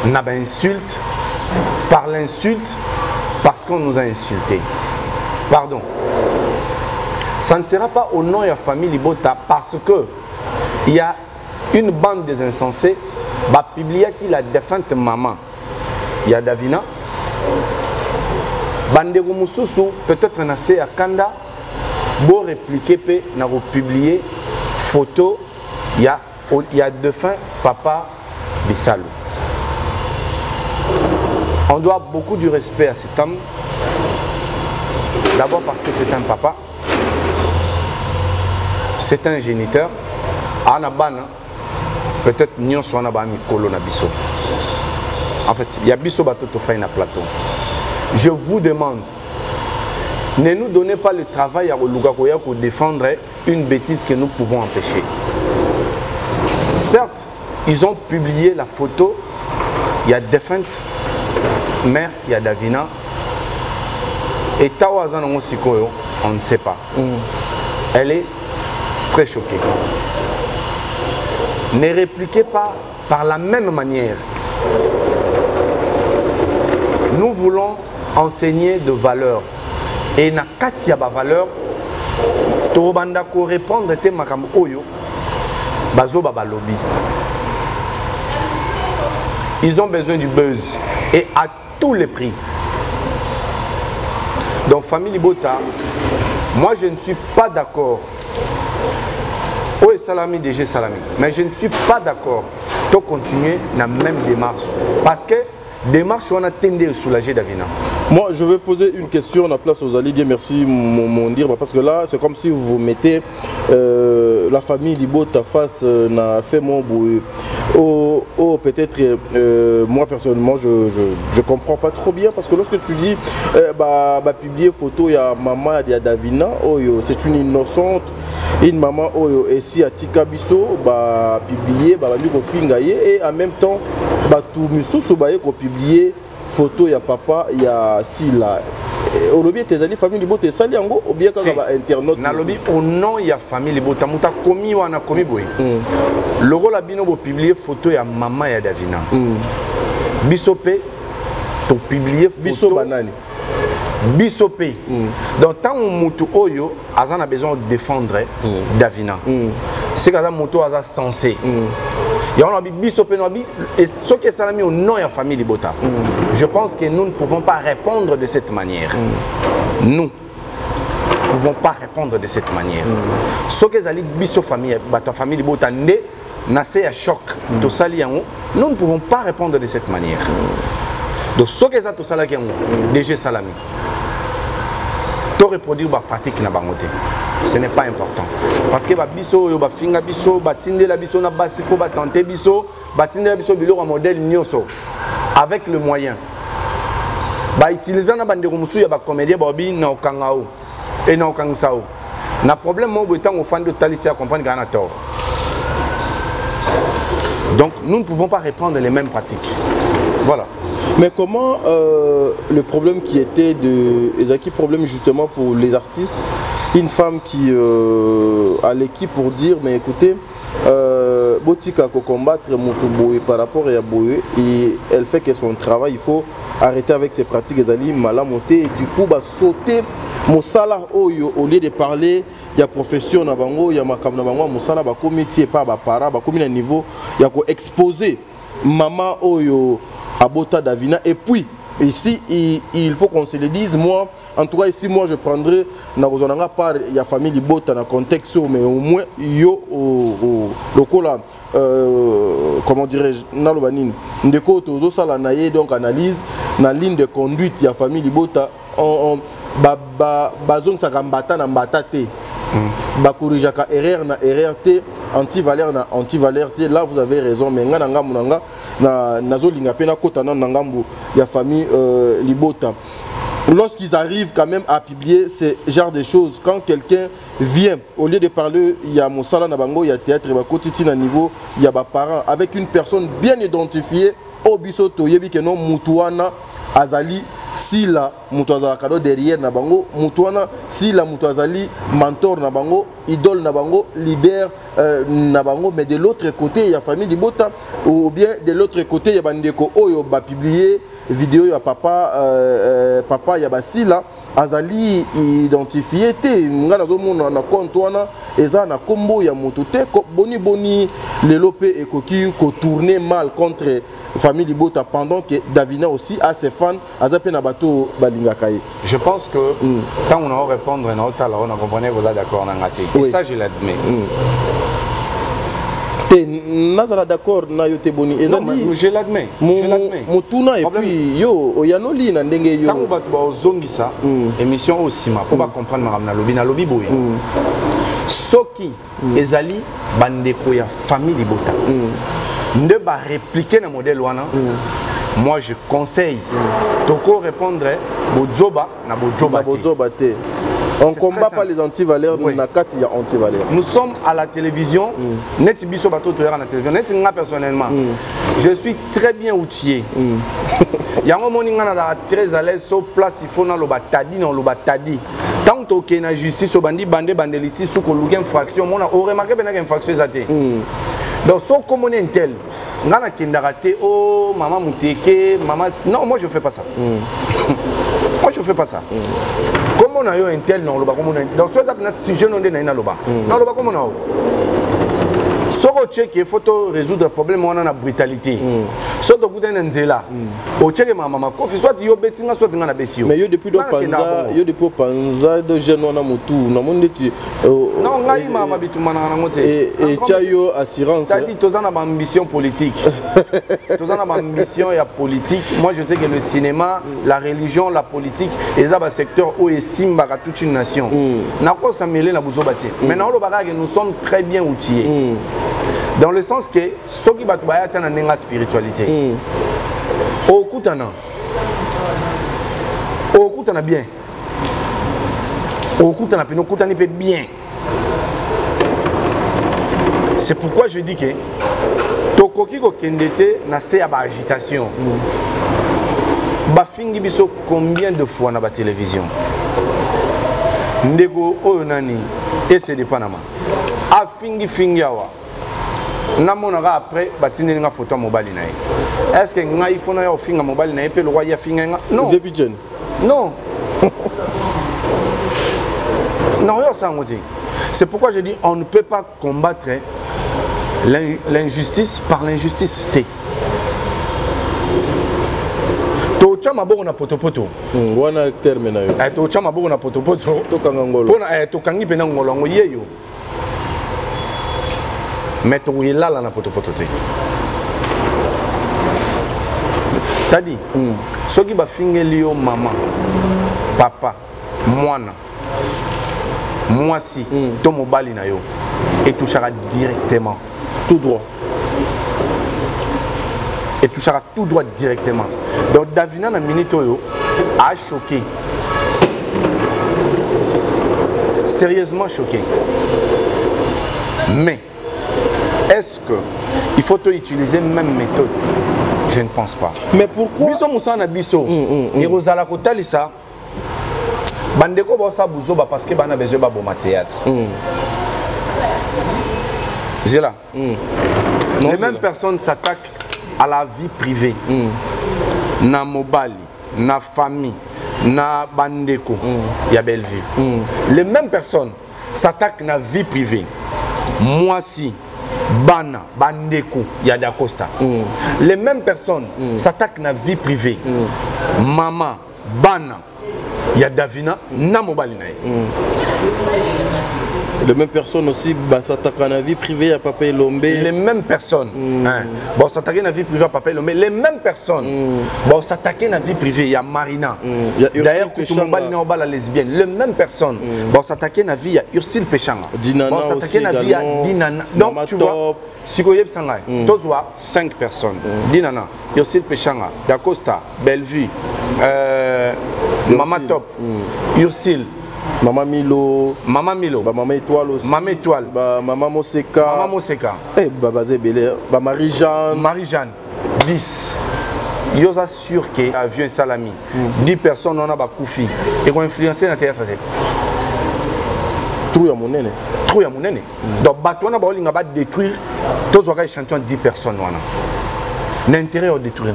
à l'insulte par l'insulte parce qu'on nous a insultés. Pardon. Ça ne sera pas au nom de la famille Libota parce qu'il y a une bande des insensés va publier qui la défunte maman. Il y a Davina. Bandego Moussousou, peut-être nassé à Kanda. Beau répliquer, peut n'a publié photo. Il y a défunt papa Bissalou. On doit beaucoup du respect à cet homme. D'abord parce que c'est un papa. C'est un géniteur. Anabana. Peut-être nous sommes en Mikolo na biso. En fait, il y a biso bateau to fait na plateau. Je vous demande, ne nous donnez pas le travail à Olugakoya pour défendre une bêtise que nous pouvons empêcher. Certes, ils ont publié la photo. Il y a défunte mère, il y a Davina. Et Tawazan Sikoyo, on ne sait pas. Elle est très choquée. Ne répliquez pas par la même manière. Nous voulons enseigner de valeurs. Et na katia ba valeur, tobanda ko répondre te makambo oyo bazo baba lobby. Ils ont besoin du buzz et à tous les prix. Donc famille Libota, moi je ne suis pas d'accord. Oui, Salami, DG Salami. Mais je ne suis pas d'accord de continuer la même démarche. Parce que démarche, on a tendé à soulager Davina. Moi, je vais poser une question à la place aux alliés. Dire mon dire, parce que là, c'est comme si vous mettez la famille Libota face à fait mon bout. Peut-être, moi personnellement, je ne comprends pas trop bien parce que lorsque tu dis publier photo, il y a maman de Davina, c'est une innocente, une maman et si à Tika Bisso, publier, et en même temps, tout Missou publier photo, il y a papa, il y a Sila. Au lobby, tes alliés famille Libota, c'est ça, ou bien quand il y a internaute. Dans le lobby, au nom, il y a famille Libota. Tu as commis ou on a commis. Le rôle a bien publié photo, il y a maman et Davina. Bissopé, tu publié photo. Bissopé. Donc, tant que Moutou Oyo, Azan a besoin de défendre Davina. C'est quand Moutou a censé. Il y a un Bissopé, et ce qui est salami au nom de la famille Libota. Je pense que nous ne pouvons pas répondre de cette manière. Nous ne pouvons pas répondre de cette manière. Ce qui est Bissopé famille, ta famille Libota, nassé à choc, nous ne pouvons pas répondre de cette manière. Donc, ce qui est tout ça, DG Salami, tu reproduire la pratique na bangote. Ce n'est pas important. Parce que biso yo ba finga biso batinde la biso na basiko ba tenter biso batinde la biso biloko modèle nyoso avec le moyen. Ba utiliser na bandeko musu ya ba comédien ba bi na okangao et na okangsao. Na problème mo botan au fan de talisi à comprendre gana tort. Donc nous ne pouvons pas reprendre les mêmes pratiques. Voilà. Mais comment le problème qui était de Ezaki, problème justement pour les artistes, une femme qui a l'équipe pour dire mais écoutez, Botika ko combattre Moutouboé par rapport à Boé et elle fait que son travail, il faut arrêter avec ses pratiques Ezali malamonté et du coup bah sauter Moussala au lieu de parler il y a profession na bango il y a makam na bango Moussala ba comité pas ba para ba comme niveau il y a ko exposer maman oyo Abota Davina et puis ici il faut qu'on se le dise moi en tout cas ici moi je prendrai na kozonanga par il y a famille Bota na contexte mais au moins yo lokola comment dirais-je na lobanine ndeko tozo sala na ye donc analyse na ligne de conduite il y a famille Bota on bazong sakambata na mbata te bakurijaka erreur na erreur te anti-valeur na anti-valeur te là vous avez raison mais nga nanga munanga na nazolinga pe na kota na ngambu ya famille Libota lorsqu'ils arrivent quand même à publier ce genre de choses quand quelqu'un vient au lieu de parler il y a Moussala na bango il y a théâtre ba kotiti na niveau il y a ba parents avec une personne bien identifiée au bisoto yebi que non mutuana azali si la mutuazala kado derrière na bango mutuana si la mutuazali mentor na bango idole na bango leader na bango mais de l'autre côté il y a famille Libota ou bien de l'autre côté il y a bandeko oyo ba publier vidéo ya papa papa ya basila azali identifié te nga nazo mona na compte wana eza na kombo ya moto te boni lelo pe ekoki ko tourner mal contre famille Libota pendant que Davina aussi a ses fans azape na bato balingaka ye. Je pense que quand on va répondre on a compris vous êtes d'accord na ngati et ça je l'admets. Nazala d'accord na yote boni ezali je l'admets mutuna et puis yo oyanoli na ndenge yo tango bato bazongisa émission osima pour pas comprendre na lobby boy soki ezali bandeko ya famille Libota ne ba répliquer na modèle wana moi je conseille toko répondre bozoba na bozoba te. On ne combat pas les anti-valeurs, oui. Il y a anti-valeurs. Nous sommes à la télévision, net biso bato toyera na télévision, net nga personnellement. Je suis très bien outillé. Yango moninga na très à l'aise sur place il faut na lo batadi na lo batadi. Tant que na justice bandi bandeliti sous ko lugen infraction, on a remarqué ben infraction zaté. Donc so comme on est tel, ngana kindaraté oh maman muteke, maman non moi je fais pas ça. Moi je fais pas ça. Comment Kombo na yo intel non loba kombo na. Donc soit na sujet non de na loba. Non loba kombo na yo. Soko check il faut résoudre le problème on a la brutalité. Soit au bout d'un nzela. Au check maman kofi soit yo betinga soit ngana betio. Mais yo depuis do panza de jeune on a mutu na monde ti non ngai mama bituma na ngote. Et chayo assurance. Ça dit tozana ba ambition politique. Tozana ba ambition ya politique. Moi je sais que le cinéma, la religion, la politique et ça ba secteur où est simba toute une nation. Na ko ça mêler na buzo bati. Maintenant le bagage nous sommes très bien outillés. Dans le sens que ce qui va être dans spiritualité. Au Koutana bien. Au Koutana bien. C'est pourquoi je dis que Tokoki ko kendete na se ya ba agitation. Ba fingi biso combien de fois na ba télévision. Ndego oyo nani et c'est de Panama. A fingi awa. Namonaka après batine nga photo mobile na. Est-ce que nga iPhone ya finga mobile na pe le roi ya finga nga? Non. Non. Non, ça on dit. C'est pourquoi je dis on ne peut pas combattre l'injustice par l'injustice. Tocha maboko na potopoto. Wana terme na yo. Tocha maboko na potopoto. Tokanga ngolo. Pona tokangi pena ngolongo yeyo. Mais tu es là dans potopoto. T'as dit, ceux qui va finir lio maman, papa, moana, moi si, ton mobile na yo, et touchera directement, tout droit. Et touchera tout droit directement. Donc Davina na minute yo a choqué. Sérieusement choqué. Mais est-ce qu'il faut utiliser la même méthode? Je ne pense pas. Mais pourquoi? Biso Moussa na biso. Et Rosala Kotalisa. Bandeko bosa buzoba parce que bana besoin ba boma théâtre. C'est là. Les mêmes personnes s'attaquent à la vie privée. Na mobali, na famille, na bandeko, ya belle vie. Les mêmes personnes s'attaquent à la vie privée. Moi si Bana, Bandeko, Yada Costa. Les mêmes personnes s'attaquent à la vie privée. Maman, Bana, Yadavina, Namobalinaï. Les mêmes personnes aussi s'attaquent à la vie privée à Papa Lombe. Les mêmes personnes. Bon, s'attaquer à la vie privée à Papa Lombe. Les mêmes personnes. Bon, s'attaquer à la vie privée, il y a Marina. D'ailleurs, quand la lesbienne. Les mêmes personnes. Bon, s'attaquer à la vie, il y a Ursule Péchanga. Bon, s'attaquer à la vie, il y a Dinana. Donc, tu vois, si vous avez 5 personnes. Dinana, Ursule Péchanga, Dacosta, Bellevue, Mama Top, Ursule. Maman Milo, Maman Étoile aussi. Maman Étoile, Maman Moseka, et Babazé Bélé, Marie-Jeanne, 10. Ils sont sûrs que l'avion est salami. 10 personnes on a bakoufi et ont influencé dans le théâtre. Trou ya monene. Donc bateau on va détruire tous les échantillons de 10 personnes. L'intérêt est de détruire.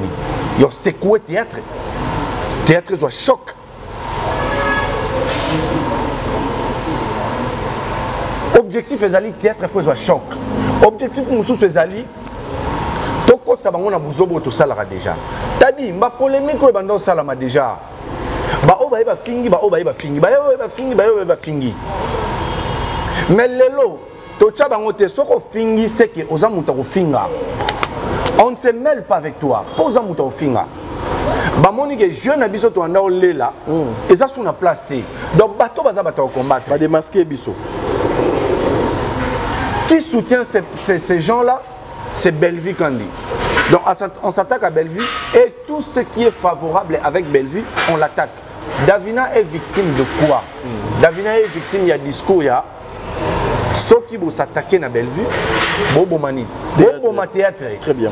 C'est quoi le théâtre? Théâtre est un choc. Objectif est d'aller théâtre faut un choc. Objectif nous c'est aller to côté ça bango na buzobo to salara déjà. T'as dit mba polémique ko bando salama déjà. Ba o ba fingi fingi. Mais lelo to tcha bango te soko fingi c'est que oza muta ko finga. On ne se mêle pas avec toi. Posa muta ko finga. Ba moni que jeune na biso to anda o lela et ça sur na place té. Donc bato baza bato combattre. Ba démasquer biso. Qui soutient ces gens-là? C'est Bellevue Kandi. Donc on s'attaque à Bellevue et tout ce qui est favorable avec Bellevue, on l'attaque. Davina est victime de quoi? Davina est victime, il y a discours, il y a ceux qui vont s'attaquer à Bellevue, Bobo Mani, Bobo Ma théâtre. Très bien.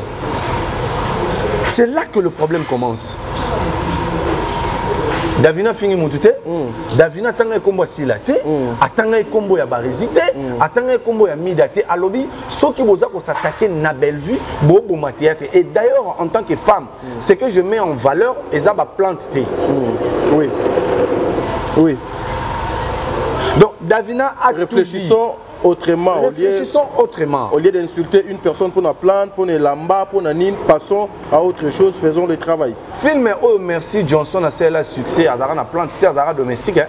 C'est là que le problème commence. Davina fingi mutute, Davina tanga kombo silate, atanga kombo ya barizite, atanga kombo ya midate, alobi, ceux qui boza ko s'attaquer na Bellevue, bobo ma théâtre. Et d'ailleurs, en tant que femme, ce que je mets en valeur, et ça va plante. Oui. Oui. Davina a réfléchissons autrement. Réfléchissons autrement. Au lieu d'insulter une personne pour la plante, pour la lamba, pour la nine, passons à autre chose, faisons le travail. Film oh merci Johnson a fait le succès à la plante, c'était à la domestique.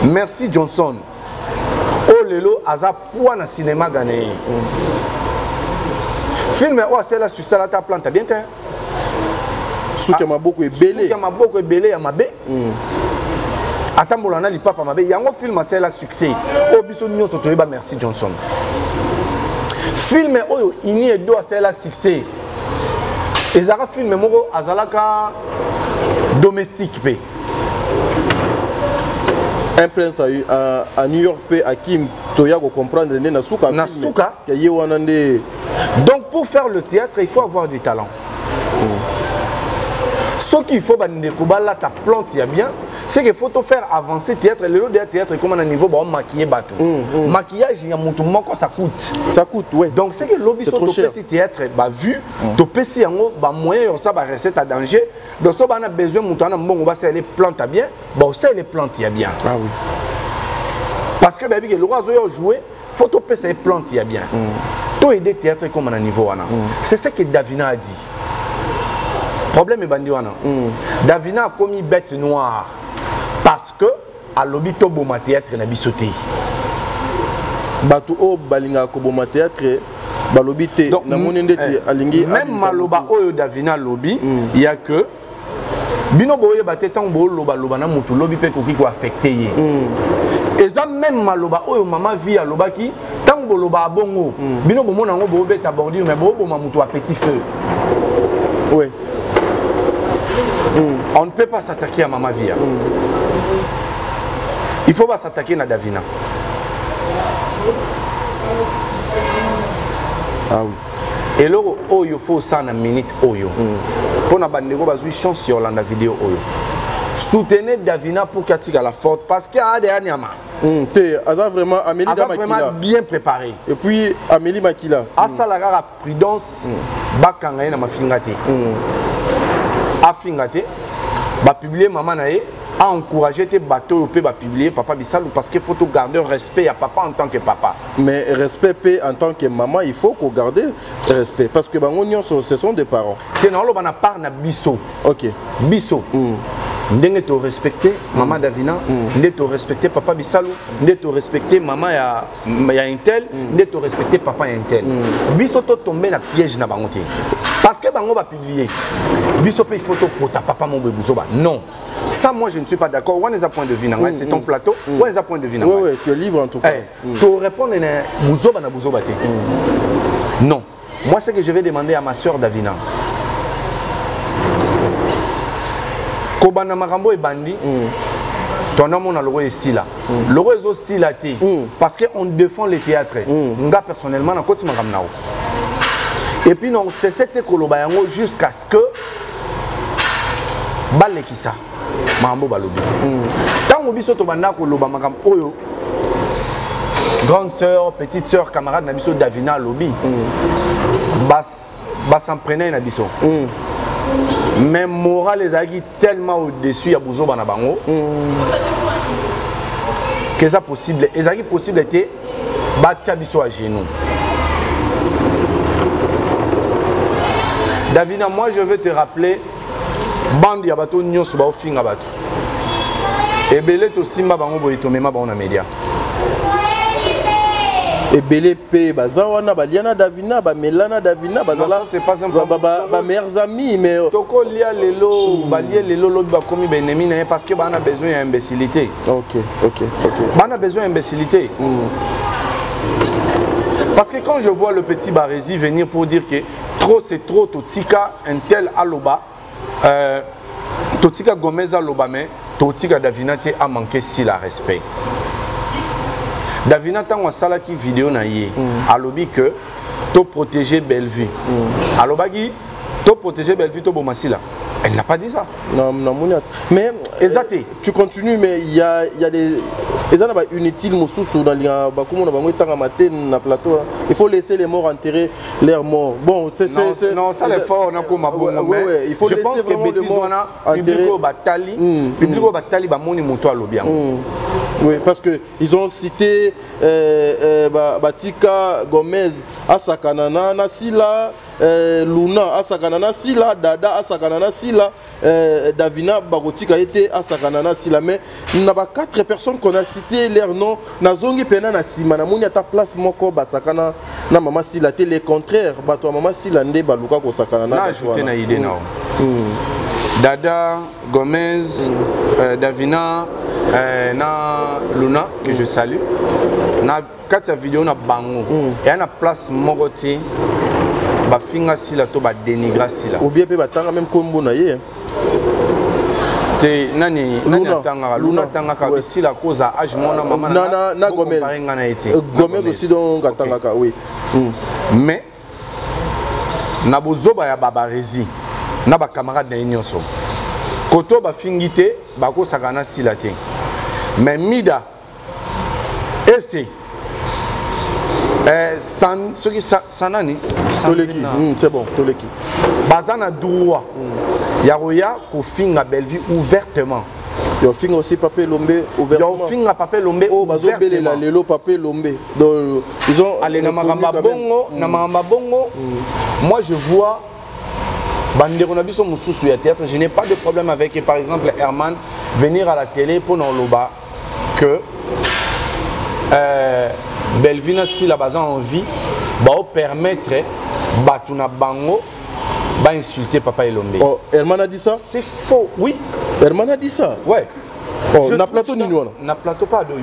Merci Johnson. Oh lelo aza pour na cinéma gagné. Film oh c'est le succès à la plante bien t'es. Souki maboko ebele. Souki maboko ebele ya mabe. Atambolana li papa mabe yango film c'est le succès. Oh biso nyonso toyeba merci Johnson. Film oyo ini edo c'est le succès. Ezara film moko azalaka domestique pe. Un prince à New York pe Hakim toya ko comprendre na souka. Na souka. Donc pour faire le théâtre, il faut avoir du talent. Ce qu'il faut, là, ta plante, il y a bien, c'est qu'il faut te faire avancer le théâtre. Le théâtre, comme à un niveau, on maquiller bateau. Maquillage, il y a mon tout ça coûte. Ça coûte, oui. Donc, c'est que l'objet de théâtre, vu, tu peux si un moyen, ça va rester à danger. Donc, ça, on a besoin, on va faire les plantes à bien. Bon, c'est les plantes, il y a bien. Ah oui. Parce que le oiseau a joué, il faut te faire les plantes, il y a bien. Tout aider le théâtre comme à un niveau. C'est ce que Davina a dit. Problème est bandiwana. Davina a commis bête noire parce que à l'obito boma théâtre na bisoté. Batu o balinga ko boma théâtre balobité na monendeti alingi même maloba oyo Davina lobby il y a que bino boye baté tant bo loba loba na mutu lobby pe ko ki ko affecté ye. Eza même maloba oyo mama vi a loba ki tant bo loba bongo bino bo mona ngo bo beta bordure mais bo boma mutu a petit feu. Oui. On ne peut pas s'attaquer à Mama Via. Il faut pas s'attaquer à Davina. Ah oui. Et là, il faut ça une minute. Pour na bandego bazui chance sur la vidéo. Soutenez Davina pour qu'elle à la faute parce qu'il y a des animaux. Aza vraiment Amélie vraiment bien préparé. Et puis Amélie Makila. Asa la prudence bakanga na mafingate. A fingate ba publier maman naé a encouragé tes bateaux pe ba publier papa Bissalo parce qu'il faut garder respect à papa en tant que papa. Mais respect en tant que maman, il faut qu'on garde respect parce que bango nyonso ce sont des parents. Tena lo bana par na biso. OK. Biso. Ndenge to respecter maman Davina, ndenge to respecter papa Bissalo, ndenge to respecter maman ya Intel, ndenge to respecter papa ya Intel. Biso to tomber na piège na bango te. Parce que bango va publier. Biso pe photo pour ta papa mon bébé. Non. Ça moi je ne suis pas d'accord. On est à point de vue c'est ton plateau. On est à point de vue. Oui, tu es libre en tout cas. Tu répondre na buzoba na buzoba te. Non. Moi ce que je vais demander à ma soeur Davina. Kobana makambo e bandi. Ton homme on a le roi ici là. Le roi est aussi là parce que on défend le théâtre. Nga personnellement na koti makamnao. Et puis non, c'est cette kolobayango jusqu'à ce que balekisa mambo balobi. Tant obiso to banda koloba makam oyo grande sœur, petite sœur, camarade na biso Davina lobby. Bas s'en prenait na biso. Mais moral les agi tellement au-dessus ya buzo bana bango. Que ça possible, ezagi possible était batcha biso à genoux. Davina, moi je veux te rappeler, bande ya bato nyonso ba ofinga bato. Ebele to simba bango boye to mema ba na média. Ebele pe bazawana baliana Davina, ba Melana Davina, bazala c'est pas un problème. Ba meilleurs amis mais toko lia lelo, balie lelo lobi ba komi ba ennemi na parce que ba na besoin d'imbécilité. OK. Ba na besoin d'imbécilité. Parce que quand je vois le petit Barési venir pour dire que trop c'est trop, Totika un tel aloba, Totika Gomez aloba, mais Totika Davina a manqué si la respect. Davina tant on sala qui vidéo na yé, alobi que to protéger Bellevue. Alobagi to protéger Bellevue to bomasila. Elle n'a pas dit ça. Non, mais tu continues, mais il y a des inutiles moussousou dans le plateau. Il faut laisser les morts enterrer leurs morts. Bon, c'est non, ça les forts on a comme il faut laisser vraiment les morts enterrer. Public au batali ba moni moto à l'obiang. Oui, parce qu'ils ont cité Batika Gomez Asakanana Nasila, Luna Asakanana Sila, Dada Asakanana Sila, Davina Bagotika était Asakanana Sila. Mais il n'y a pas 4 personnes qu'on a cité leur nom. Nazongi Pena Nasima, Namouni à ta place Moko Basakana, na Mama Sila, le contraire, Bato Mama Sila Nde Baluka Kosakanana. Na ajouté na idée na. Dada Gomez, Davina. Na Luna que je salue na kati vidéo na bango et na place mogoti ba finga sila to ba dénigrer sila ou bien pe batanga même kombo na ye te nani tanga Luna tanga ka sila cause âge mona mama na Gomez Gomez aussi donc atanga ka oui mais na bozoba ya babarezi na ba camarade na nyonso koto ba fingité ba ko sakana sila te. Mais Mida, et c'est ce qui sanani, c'est bon, Toleki. Bazana droit, Yaroya Kofinga Bellevue ouvertement. Yo finga aussi Papé Lombe ouvertement. Yo finga Papé Lombe ouvertement. Lelo Papé Lombe. Donc ils ont allez na Magamba Bongo, na Magamba Bongo. Moi je vois Bandero Nabiso Moussousou ya théâtre, je n'ai pas de problème avec par exemple Herman venir à la télé pour Noloba que Belvina si la base en vie va permettre Batuna Bango va insulter Papa Elombe. Oh, Herman a dit ça? C'est faux, oui. Herman a dit ça? Ouais. Oh, na plateau ni nous na plateau pas de oui.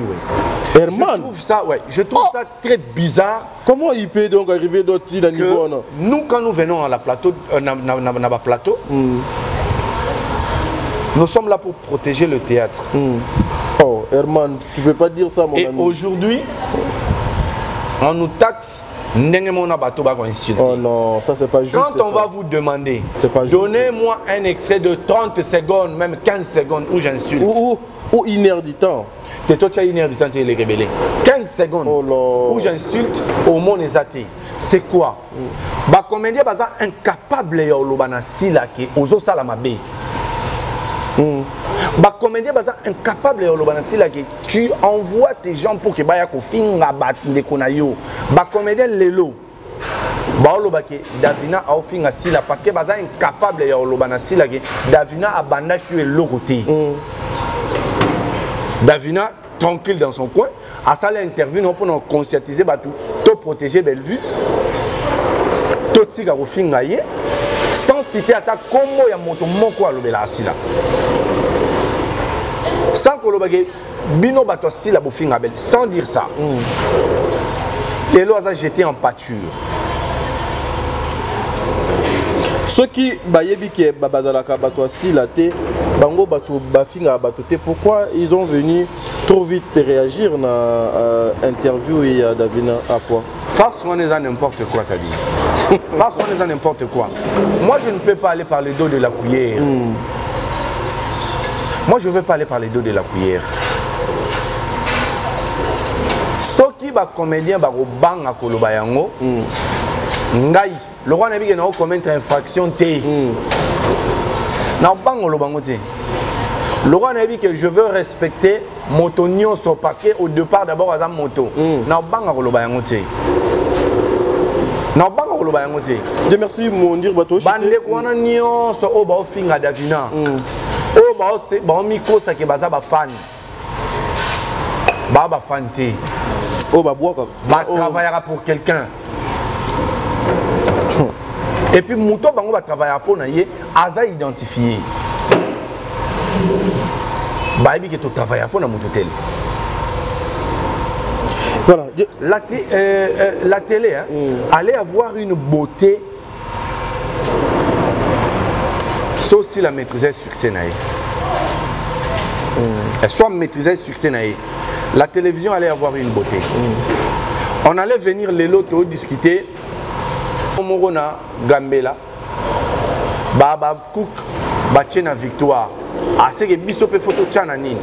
Herman. Je trouve ça, ouais, je trouve ça très bizarre. Comment il peut donc arriver d'autres niveau non? Nous quand nous venons à la plateau plateau nous sommes là pour protéger le théâtre. Oh, Herman, tu peux pas dire ça, mon ami. Et aujourd'hui, on nous taxe. Oh non, ça c'est pas juste. Quand on va vous demander, donnez-moi un extrait de 30 secondes, même 15 secondes où j'insulte. Ou une heure du temps. C'est toi qui as une heure du temps, tu es rébellé. 15 secondes où j'insulte au monde exaté. C'est quoi? Bah, comédien baza incapable de l'obana sila qui ozo salamabe. Bah, comédien baza incapable de l'obana sila qui tu envoies tes gens pour que baya ko finga bat de konayo. Bah, comédien lelo. Bah, olobake Davina a finga sila parce que baza incapable de l'obana sila qui Davina a banda qui est l'oroté. Davina tranquille dans son coin, à ça l'interview non pour nous conscientiser tout, te protéger Bellevue, tout tika ko finga ye, sans citer à ta combo ya moto moko a lobela asila. Sans que l'obage bino bato asila bo finga belle, sans dire ça. Et là ça jeté en pâture. Ceux qui bayebi qui babazalaka bato asila te bango bato bafinga bato te, pourquoi ils ont venu trop vite réagir dans interview et à Davina à quoi? Face on est à n'importe quoi, t'as dit. Face on est à n'importe quoi. Moi je ne peux pas aller par le dos de la cuillère. Moi je ne veux pas aller par le dos de la cuillère. Ceux qui va comédien va bang à Kolobayango, ngai, le roi n'a pas commettre infraction té. Na bang au lobango té. Le roi n'a dit que je veux respecter moto nyonso parce que au départ d'abord à moto. Na bang au lobango té. Na bang au lobango té. De merci mon dire bato. Bande kwana nyonso o ba finga Davina. O ba miko sa ke baza ba fan. Ba fan té. Oh bah bois bah travaillera pour quelqu'un. Et puis Mouto Bango va travailler pour naïe, Aza identifié. Bah il dit que tu travailles pour na Moutotel. Voilà. La télé hein, allait avoir une beauté. Sauf si la maîtrisait succès naïe. Elle soit maîtrisée succès naïe. La télévision allait avoir une beauté. On allait venir les lotos discuter. Morona Gambela, Baba Cook, Bachena Victoire, assez que Bissopé photo Tchananine.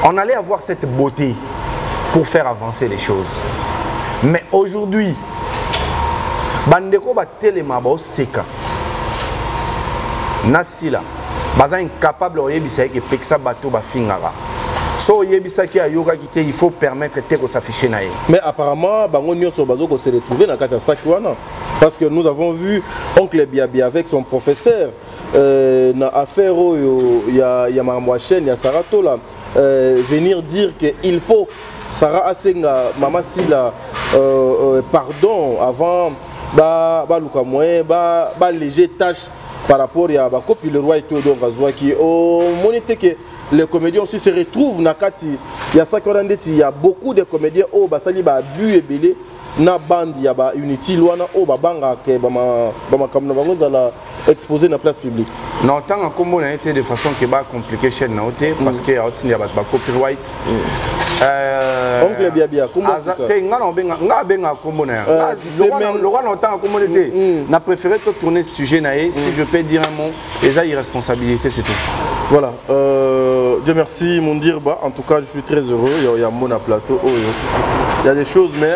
On allait avoir cette beauté pour faire avancer les choses. Mais aujourd'hui, Bandeko ba telema ba seka. Nasila, baza incapable de yebisa que Pexa bato ba fingara. so yebisaki ayoka kité il faut permettre te ko s'afficher na ye. Mais apparemment bango nyonso bazo ko se retrouver na kati ya saki wana parce que nous avons vu oncle Biabia avec son professeur na affaire ya mambo chaîne ya Saratola venir dire que il faut Sarah Asenga Mama Sila pardon avant ba luka moyen ba léger tâche par rapport à ba copie le roi et tout donc azwaki au monité que les comédiens aussi se retrouvent na kati ya ça qu'on a dit il y a beaucoup de comédiens au basali ba bu et belé na bande ya ba unity wana au ba banga ke ba ma comme bango zala exposer na place publique. Non tant que comme on a été de façon que ba compliqué chaîne na hôtel parce que il y a ba copyright. Oncle Biabia comment ça te nga benga kombo na le roi n'entend comme on était n'a préféré te tourner ce sujet na si je peux dire un mot déjà irresponsabilité c'est tout. Voilà, Dieu merci mon dirba. En tout cas, je suis très heureux. Il y a mon plateau. Il y a des choses, mais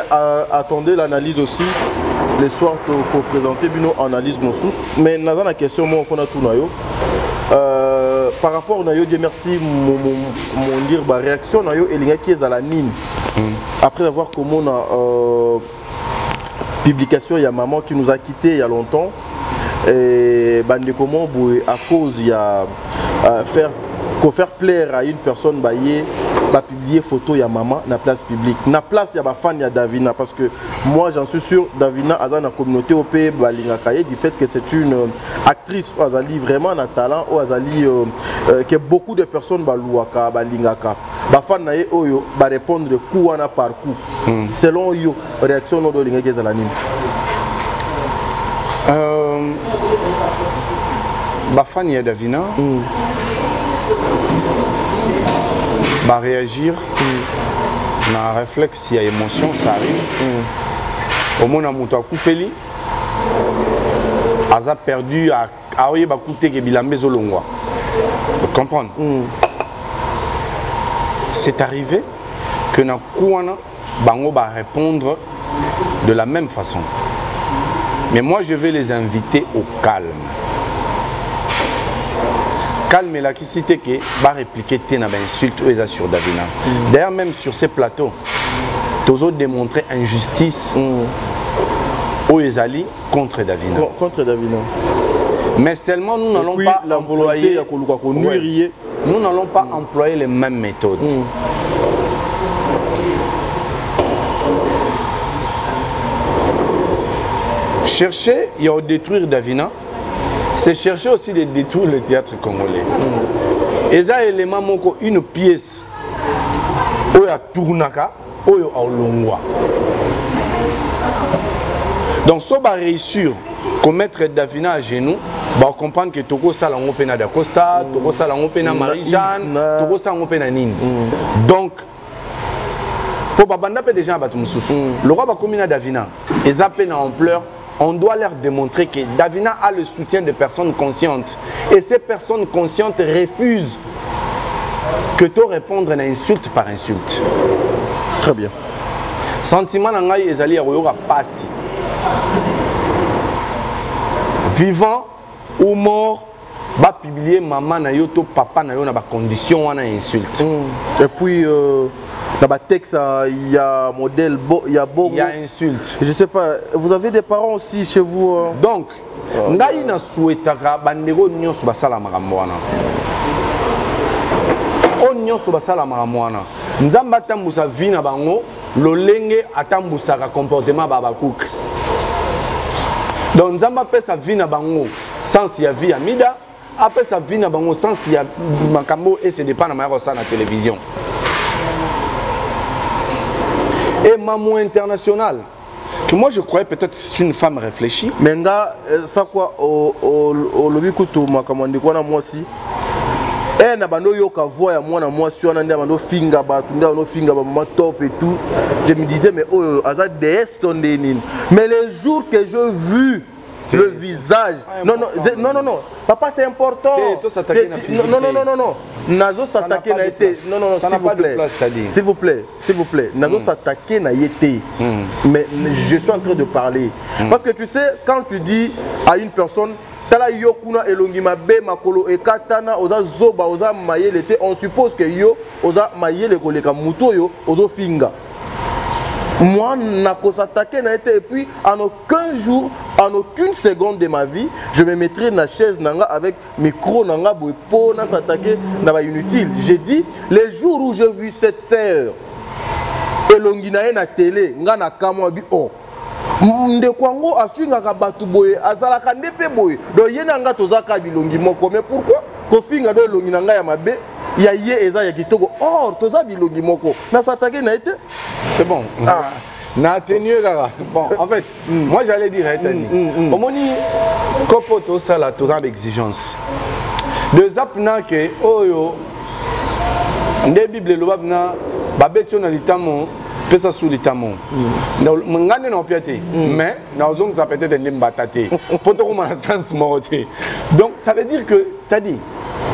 attendez l'analyse aussi. Les soirs pour présenter une analyse mon sous. Mais dans la question, moi, on a tout nayo. Par rapport à Dieu merci mon dirba réaction nayo et qui est à la nine. Après avoir comment on a publication, il y a maman qui nous a quitté il y a longtemps. Et bande comment à cause il y a faire plaire à une personne baillée va publier photo ya maman na place publique na place ya ba fan ya Davina parce que moi j'en suis sûr Davina a na communauté OP balingaka du fait que c'est une actrice ou azali vraiment na talent ou azali que beaucoup de personnes baluaka balingaka ba fan na ye oyo ba répondre coup wana par coup selon yo réaction no do lingaka za la nini Bafani et Davina va réagir na réflexe, il y a émotion, ça arrive. Au moment où on a coupé, on a perdu à oye ba coûter que bilambe zolongwa. Vous comprenez? C'est arrivé que na kouana bango va répondre de la même façon. Mais moi je vais les inviter au calme. Calme et la qui cité que va répliquer tes insultes ou sur Davina. D'ailleurs même sur ces plateaux, tous autres démontrer injustice aux Ezali contre Davina. Contre Davina. Mais seulement nous n'allons pas la employer volonté nous n'allons pas employer les mêmes méthodes. Chercher et détruire Davina, c'est chercher aussi de détruire le théâtre congolais. Et ça, élément, une pièce où il y a Tournaka, où il y a Olongwa. Donc, si on va réussir à mettre Davina à genoux, on comprend que Toko Salango Pena da Costa, Toko Salango Pena Marie-Jeanne, Toko Salango Pena Nine. Donc, pour Babanda, déjà, le roi va communiquer à Davina, et ça peine en pleurs. On doit leur démontrer que Davina a le soutien de personnes conscientes. Et ces personnes conscientes refusent que tu répondre à une insulte par insulte. Très bien. Sentiment nangai ezali ya koyoka pasi. Vivant ou mort, va publier maman na yo to papa na yo na ba condition wana insulte. Et puis dans le texte, il y a modèle, il y a beaucoup. Il y a insulte. Je sais pas, vous avez des parents aussi chez vous Donc, ngai na souhaitaka bandeko nyonso basala makambo wana. O nyonso basala makambo wana. Nzamba atambusa vie na bango, lolenge atambusaka comportement babakuki. Donc nzamba pesa vie na bango sans ya vie amida, après sa vie na bango sans ya makambo et c'est dépend na ma rosa na télévision. Et maman internationale, que moi je croyais peut-être que c'est une femme réfléchie. Mais ça quoi, au lobby kutu makamandi quoi na moi aussi. Eh na bando yoka voix ya moi na moi sur na bando finga ba tunda no finga ba mama top et tout. Je me disais mais oh aza DS tondenin. Mais les jours que je vu le visage, non, papa c'est important. Non. Nazo s'attaquer na été. Non, s'il vous plaît. Nazo s'attaquer na été. Mais je suis en train de parler. Parce que tu sais, quand tu dis à une personne, tala yo kuna elongi mabe makolo ekatana oza zoba oza mayele te, on suppose que yo oza mayele koleka muto yo ozo finga. Moi, je s'attaquer et puis en aucun jour, en aucune seconde de ma vie, je me mettrai dans la chaise nanga avec micro nanga pour s'attaquer n'a inutile. J'ai dit les jours où j'ai vu cette sœur et l'onginae na télé, ngana kamo bi oh. Ndekwango afinga ka batu boye azala ka ndepe boye. Donc yena nga tozaka bilongi moko mais pourquoi ko finga do longi nanga ya mabe ya ye eza ya kitoko or toza bilongi moko na s'attaquer na été. C'est bon. Ah. Bon, en fait, moi j'allais dire, au moni, kopoto ça la toza d'exigence. De zapna que oh yo, des bibles le babna, babetio na litamo, pesa sous litamo. Mangane na piate, mais na ozong ça peut-être un limbatate. Poto comme un sens morté. Donc ça veut dire que t'as dit.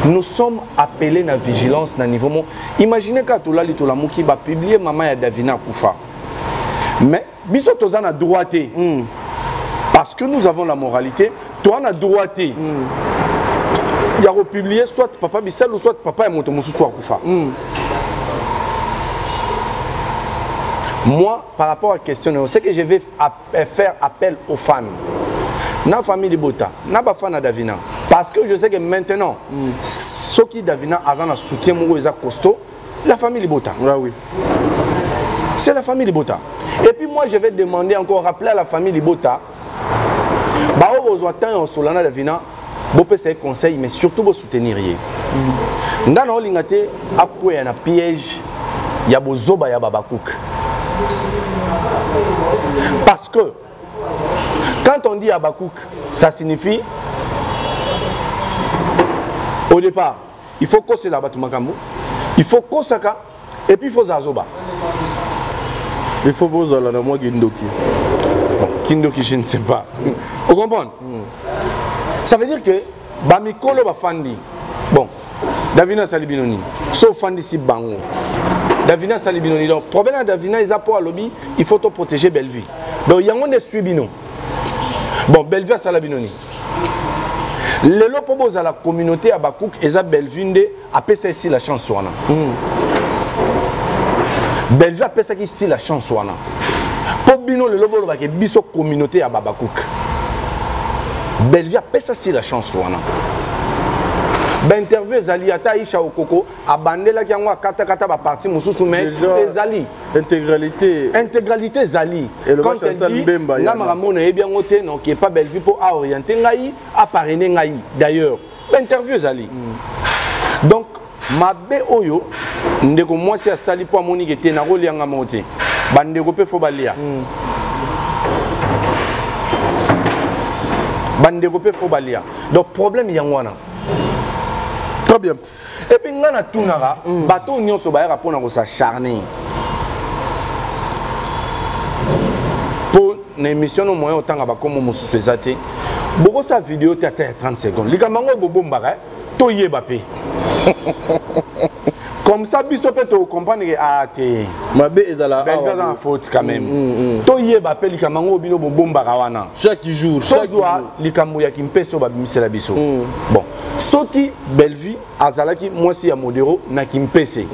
Nous sommes appelés à la vigilance à niveau. Imaginez quand tu l'as dit, tu l'as mouki, va publier Maman et Davina Koufa. Mais, biso tozan a droité. Parce que nous avons la moralité, toi on a droité. Il y a republié soit Papa Bissel ou soit Papa et Motomoussou soit Koufa. Moi, par rapport à la question, c'est que je vais faire appel aux fans. Na famille de Bota, na ba fan à Davina. Parce que je sais que maintenant, ceux qui Davina a soutien Mourouza costaud, la famille de Bota. Oui. C'est la famille de Bota. Et puis moi, je vais demander encore, rappeler à la famille de Bota, bah on besoin tant en Solana Davina, vous pouvez faire conseil, mais surtout vous soutenir. Dans le lingate, après il y a un piège, il y a Bozoba, il y a Babakouk. Parce que quand on dit Abakouk, ça signifie au départ, il faut qu'on se la batte Makambo, il faut qu'on s'aka, et puis il faut Zazoba. Il faut que vous ayez la moi Kindoki. Bon, Kindoki, je ne sais pas. Vous comprenez? Ça veut dire que Bamikolo va Fandi. Bon, Davina Salibinoni, sauf Fandi si Bango. Davina Salibinoni. Donc, le problème de Davina, ils ont pour lobby, il faut te protéger Bellevue. Donc, il y a des suibino. Bon, Bellevue à Salabinoni. Le lot pour la communauté à Bakouk, ils ont Bellevue à PCC la chance. Bellevue a PCC ici la chance. Pour Bino, le lobo qui est biso communauté à Babakouk. Bellevue a PCC la chance. Interview Zali ata Isha Okoko a bandela qui a kata ba parti mususu mais Zali intégralité Zali quand elle dit na maramona e bien ngote non qui est pas Bellevue pour orienter ngai a parrainer ngai d'ailleurs interview Zali donc mabe oyo ndeko mwasi ya sali po amoni kete na roli yanga mote bandeko pe fo balia bandeko pe fo balia donc problème yangwana. Très bien. Et puis, on a tout nara, bateau nyon so baïra pour nous s'acharner. Pour une émission, nous moyen autant à comme on se faisait. Beaucoup sa vidéo t'as 30 secondes. Les gamins bobo mbara, to yé bapé. Comme ça, biso peut te comprendre que ah t'es. Ma bé ezala. Ben faire dans la faute quand même. To yé bapé les gamins bino bobo mbara wana. Chaque jour. Chaque jour. Les gamins qui m'peso babimisi la biso. Bon. Ce qui Bellevue azalaki moi si ya modéro na kimpese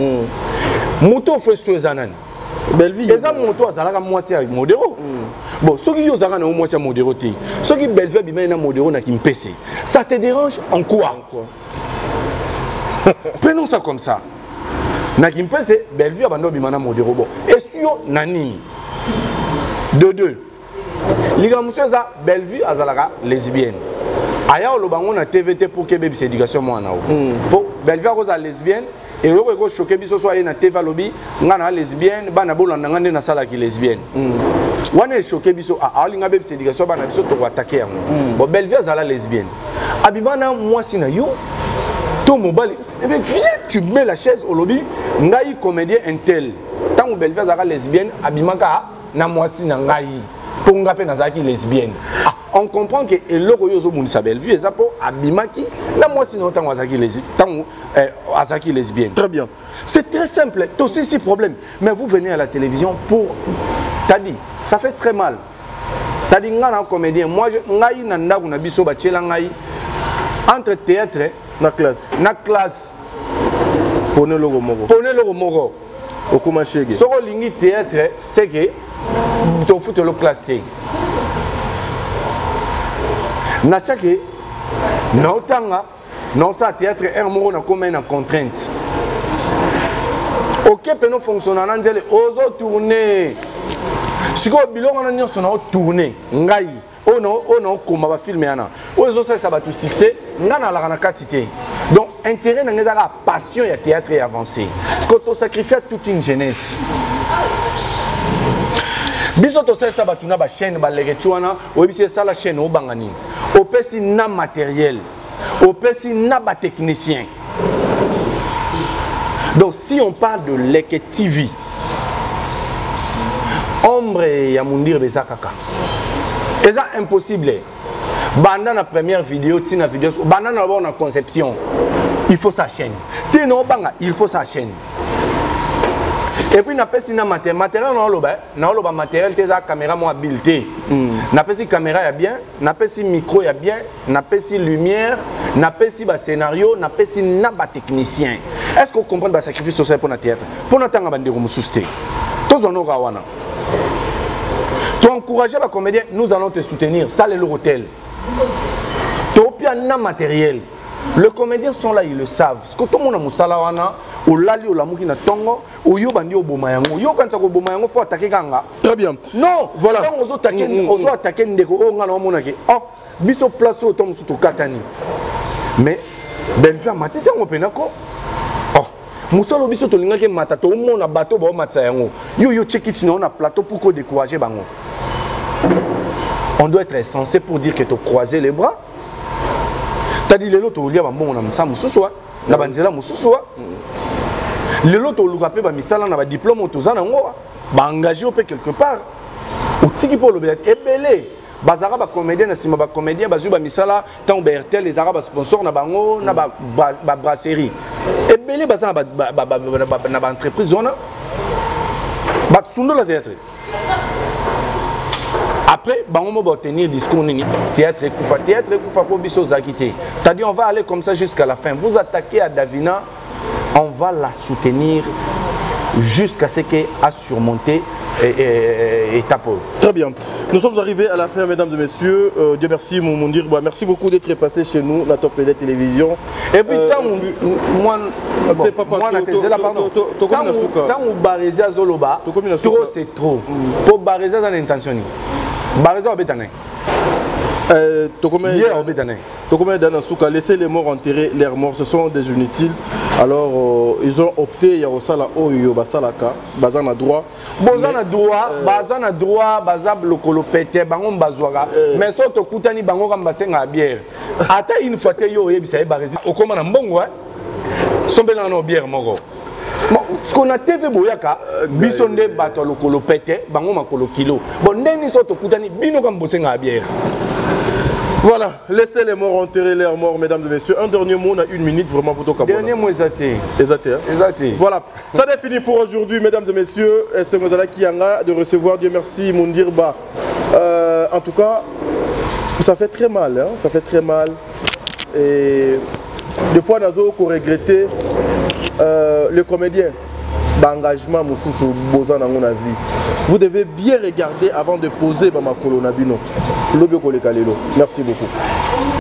moto fait sozanan Bellevue eza moto azalaka moi si ya modéro bon ce qui yozaka na moi si ya modéro te ce qui Bellevue bima na modéro na kimpese ça te dérange en quoi prenons ça comme ça na kimpese Bellevue abando bima na modéro bon et sur nani de deux liga musoza Bellevue azalaka lesbienne. Aya le bango na TVT pour que bébé éducation moi na pour Bellevue a lesbienne et le ko choquer biso so na TV lobby ngana lesbienne bana bolanda ngande na sala ki lesbienne wana choquer biso a linga bébé éducation bana biso to attaquer yango bon Bellevue a lesbienne abibana moi si na yo to mobile et bien viens tu mets la chaise au lobby ngai comédien intel tant Bellevue a lesbienne abimaka na moi si na ngai pour ngape na zaki lesbienne. On comprend que le royozo munisa Bellevue est pour abimaki la moi sinon tant azaki lesbienne. Très bien. C'est très simple, c'est aussi si problème. Mais vous venez à la télévision pour t'as dit, ça fait très mal. Tadi ngana comédien, moi ngai na ndaku na biso ba tchela ngai entre théâtre na classe. Na classe. Pone logo moko. Pone logo moko. Okuma shege. Soko lingi théâtre, c'est que ton foot le classe té. Na tchake na otanga non ça théâtre un moko na comme na contrainte. OK peno fonctionner na ndele ozo tourner. Siko bilongo na nyonso na tourner ngai on koma ba film yana ozo ça ba tout succès ngana la na katité. Donc intérêt na ngeza passion ya théâtre et avancé. Parce que tu sacrifies toute une jeunesse. Biso to ça ba tuna ba chaîne ba legetuana o bisi ça la chaîne o bangani. O pesi na matériel. O pesi na ba technicien. Donc si on parle de Leke TV, ombre ya mundir beza kaka. C'est impossible. Banda na première vidéo, tina vidéo, banda na bonne conception. Il faut sa chaîne. Tino banga, il faut sa chaîne. Et puis na pesi na matériel na loba matériel tes caméra mo habileté. Na pesi caméra ya bien, na pesi micro ya bien, na pesi lumière, na pesi ba scénario, na pesi na ba technicien. Est-ce que vous comprenez le sacrifice social pour le théâtre? Pour notre temps, nous soutenir. Tous en aura. Tu encourages les comédiens, nous allons te soutenir. Ça, c'est l'hôtel. Tu as un matériel. Les comédiens sont là, ils le savent. Ce que tout le monde a moussalawana, ou lali ou la moukina tongo, ou yo bandi au bomayango. Yo quand tu as au bomayango, faut attaquer ganga. Très bien. Non, voilà. Quand on a attaqué ndeko, on a monaki. Oh, biso place au tom sous katani. Mais, ben faire matin, c'est un penako. Moussalo biso to linga ke mata to mona bateau ba matsa yango yo check it na plateau pour ko décourager bango. On doit être censé pour dire que tu croiser les bras. T'as dit lelo to lia ba mbongo na msa mususu na banzela mususu lelo to luka pe ba misala na ba diplôme to za na ngo ba engagé au quelque part au tiki pour le belé ebelé bazara ba comédien na sima ba comédien bazu ba misala tant bertel les arabes sponsor na bango na ba brasserie ebelé bazana na ba entreprise zona ba tsundo la théâtre après bango mo ba tenir discours nini théâtre kufa ko biso zakité t'as dit on va aller comme ça jusqu'à la fin vous attaquez à Davina on va la soutenir jusqu'à ce qu'elle a surmonté étape. Très bien. Nous sommes arrivés à la fin, mesdames et messieurs. Dieu merci, mon dire. Merci beaucoup d'être passé chez nous, la Top Télé Télévision. Et puis, moi, c'est trop. Pour Baréza, c'est l'intention. Baréza, laisser les morts enterrer leurs morts, ce sont des inutiles. Alors ils ont opté ya osala oyo basalaka bazana droit bazana droit bazab lokolo pété bango bazwaka mais so to kutani bango kambasenga bière ata une fois te yo yebisa barezi okoma na mbongo sombela na bière moko ce qu'on a TV boyaka bisonde bato lokolo pété bango makolo kilo bon ndeni so to kutani bino kambosenga bière. Voilà, laissez les morts enterrer leurs morts, mesdames et messieurs. Un dernier mot, on a une minute vraiment pour toi. Dernier mot, Ezaté. Voilà, ça est fini pour aujourd'hui, mesdames et messieurs. C'est Ngozala Kianga de recevoir, Dieu merci, Mundirba. En tout cas, ça fait très mal, hein? Ça fait très mal. Et des fois, nous avons regretté le comédien. Engagement mususu boza na ngona vie. Vous devez bien regarder avant de poser ma kolonabino. Merci beaucoup.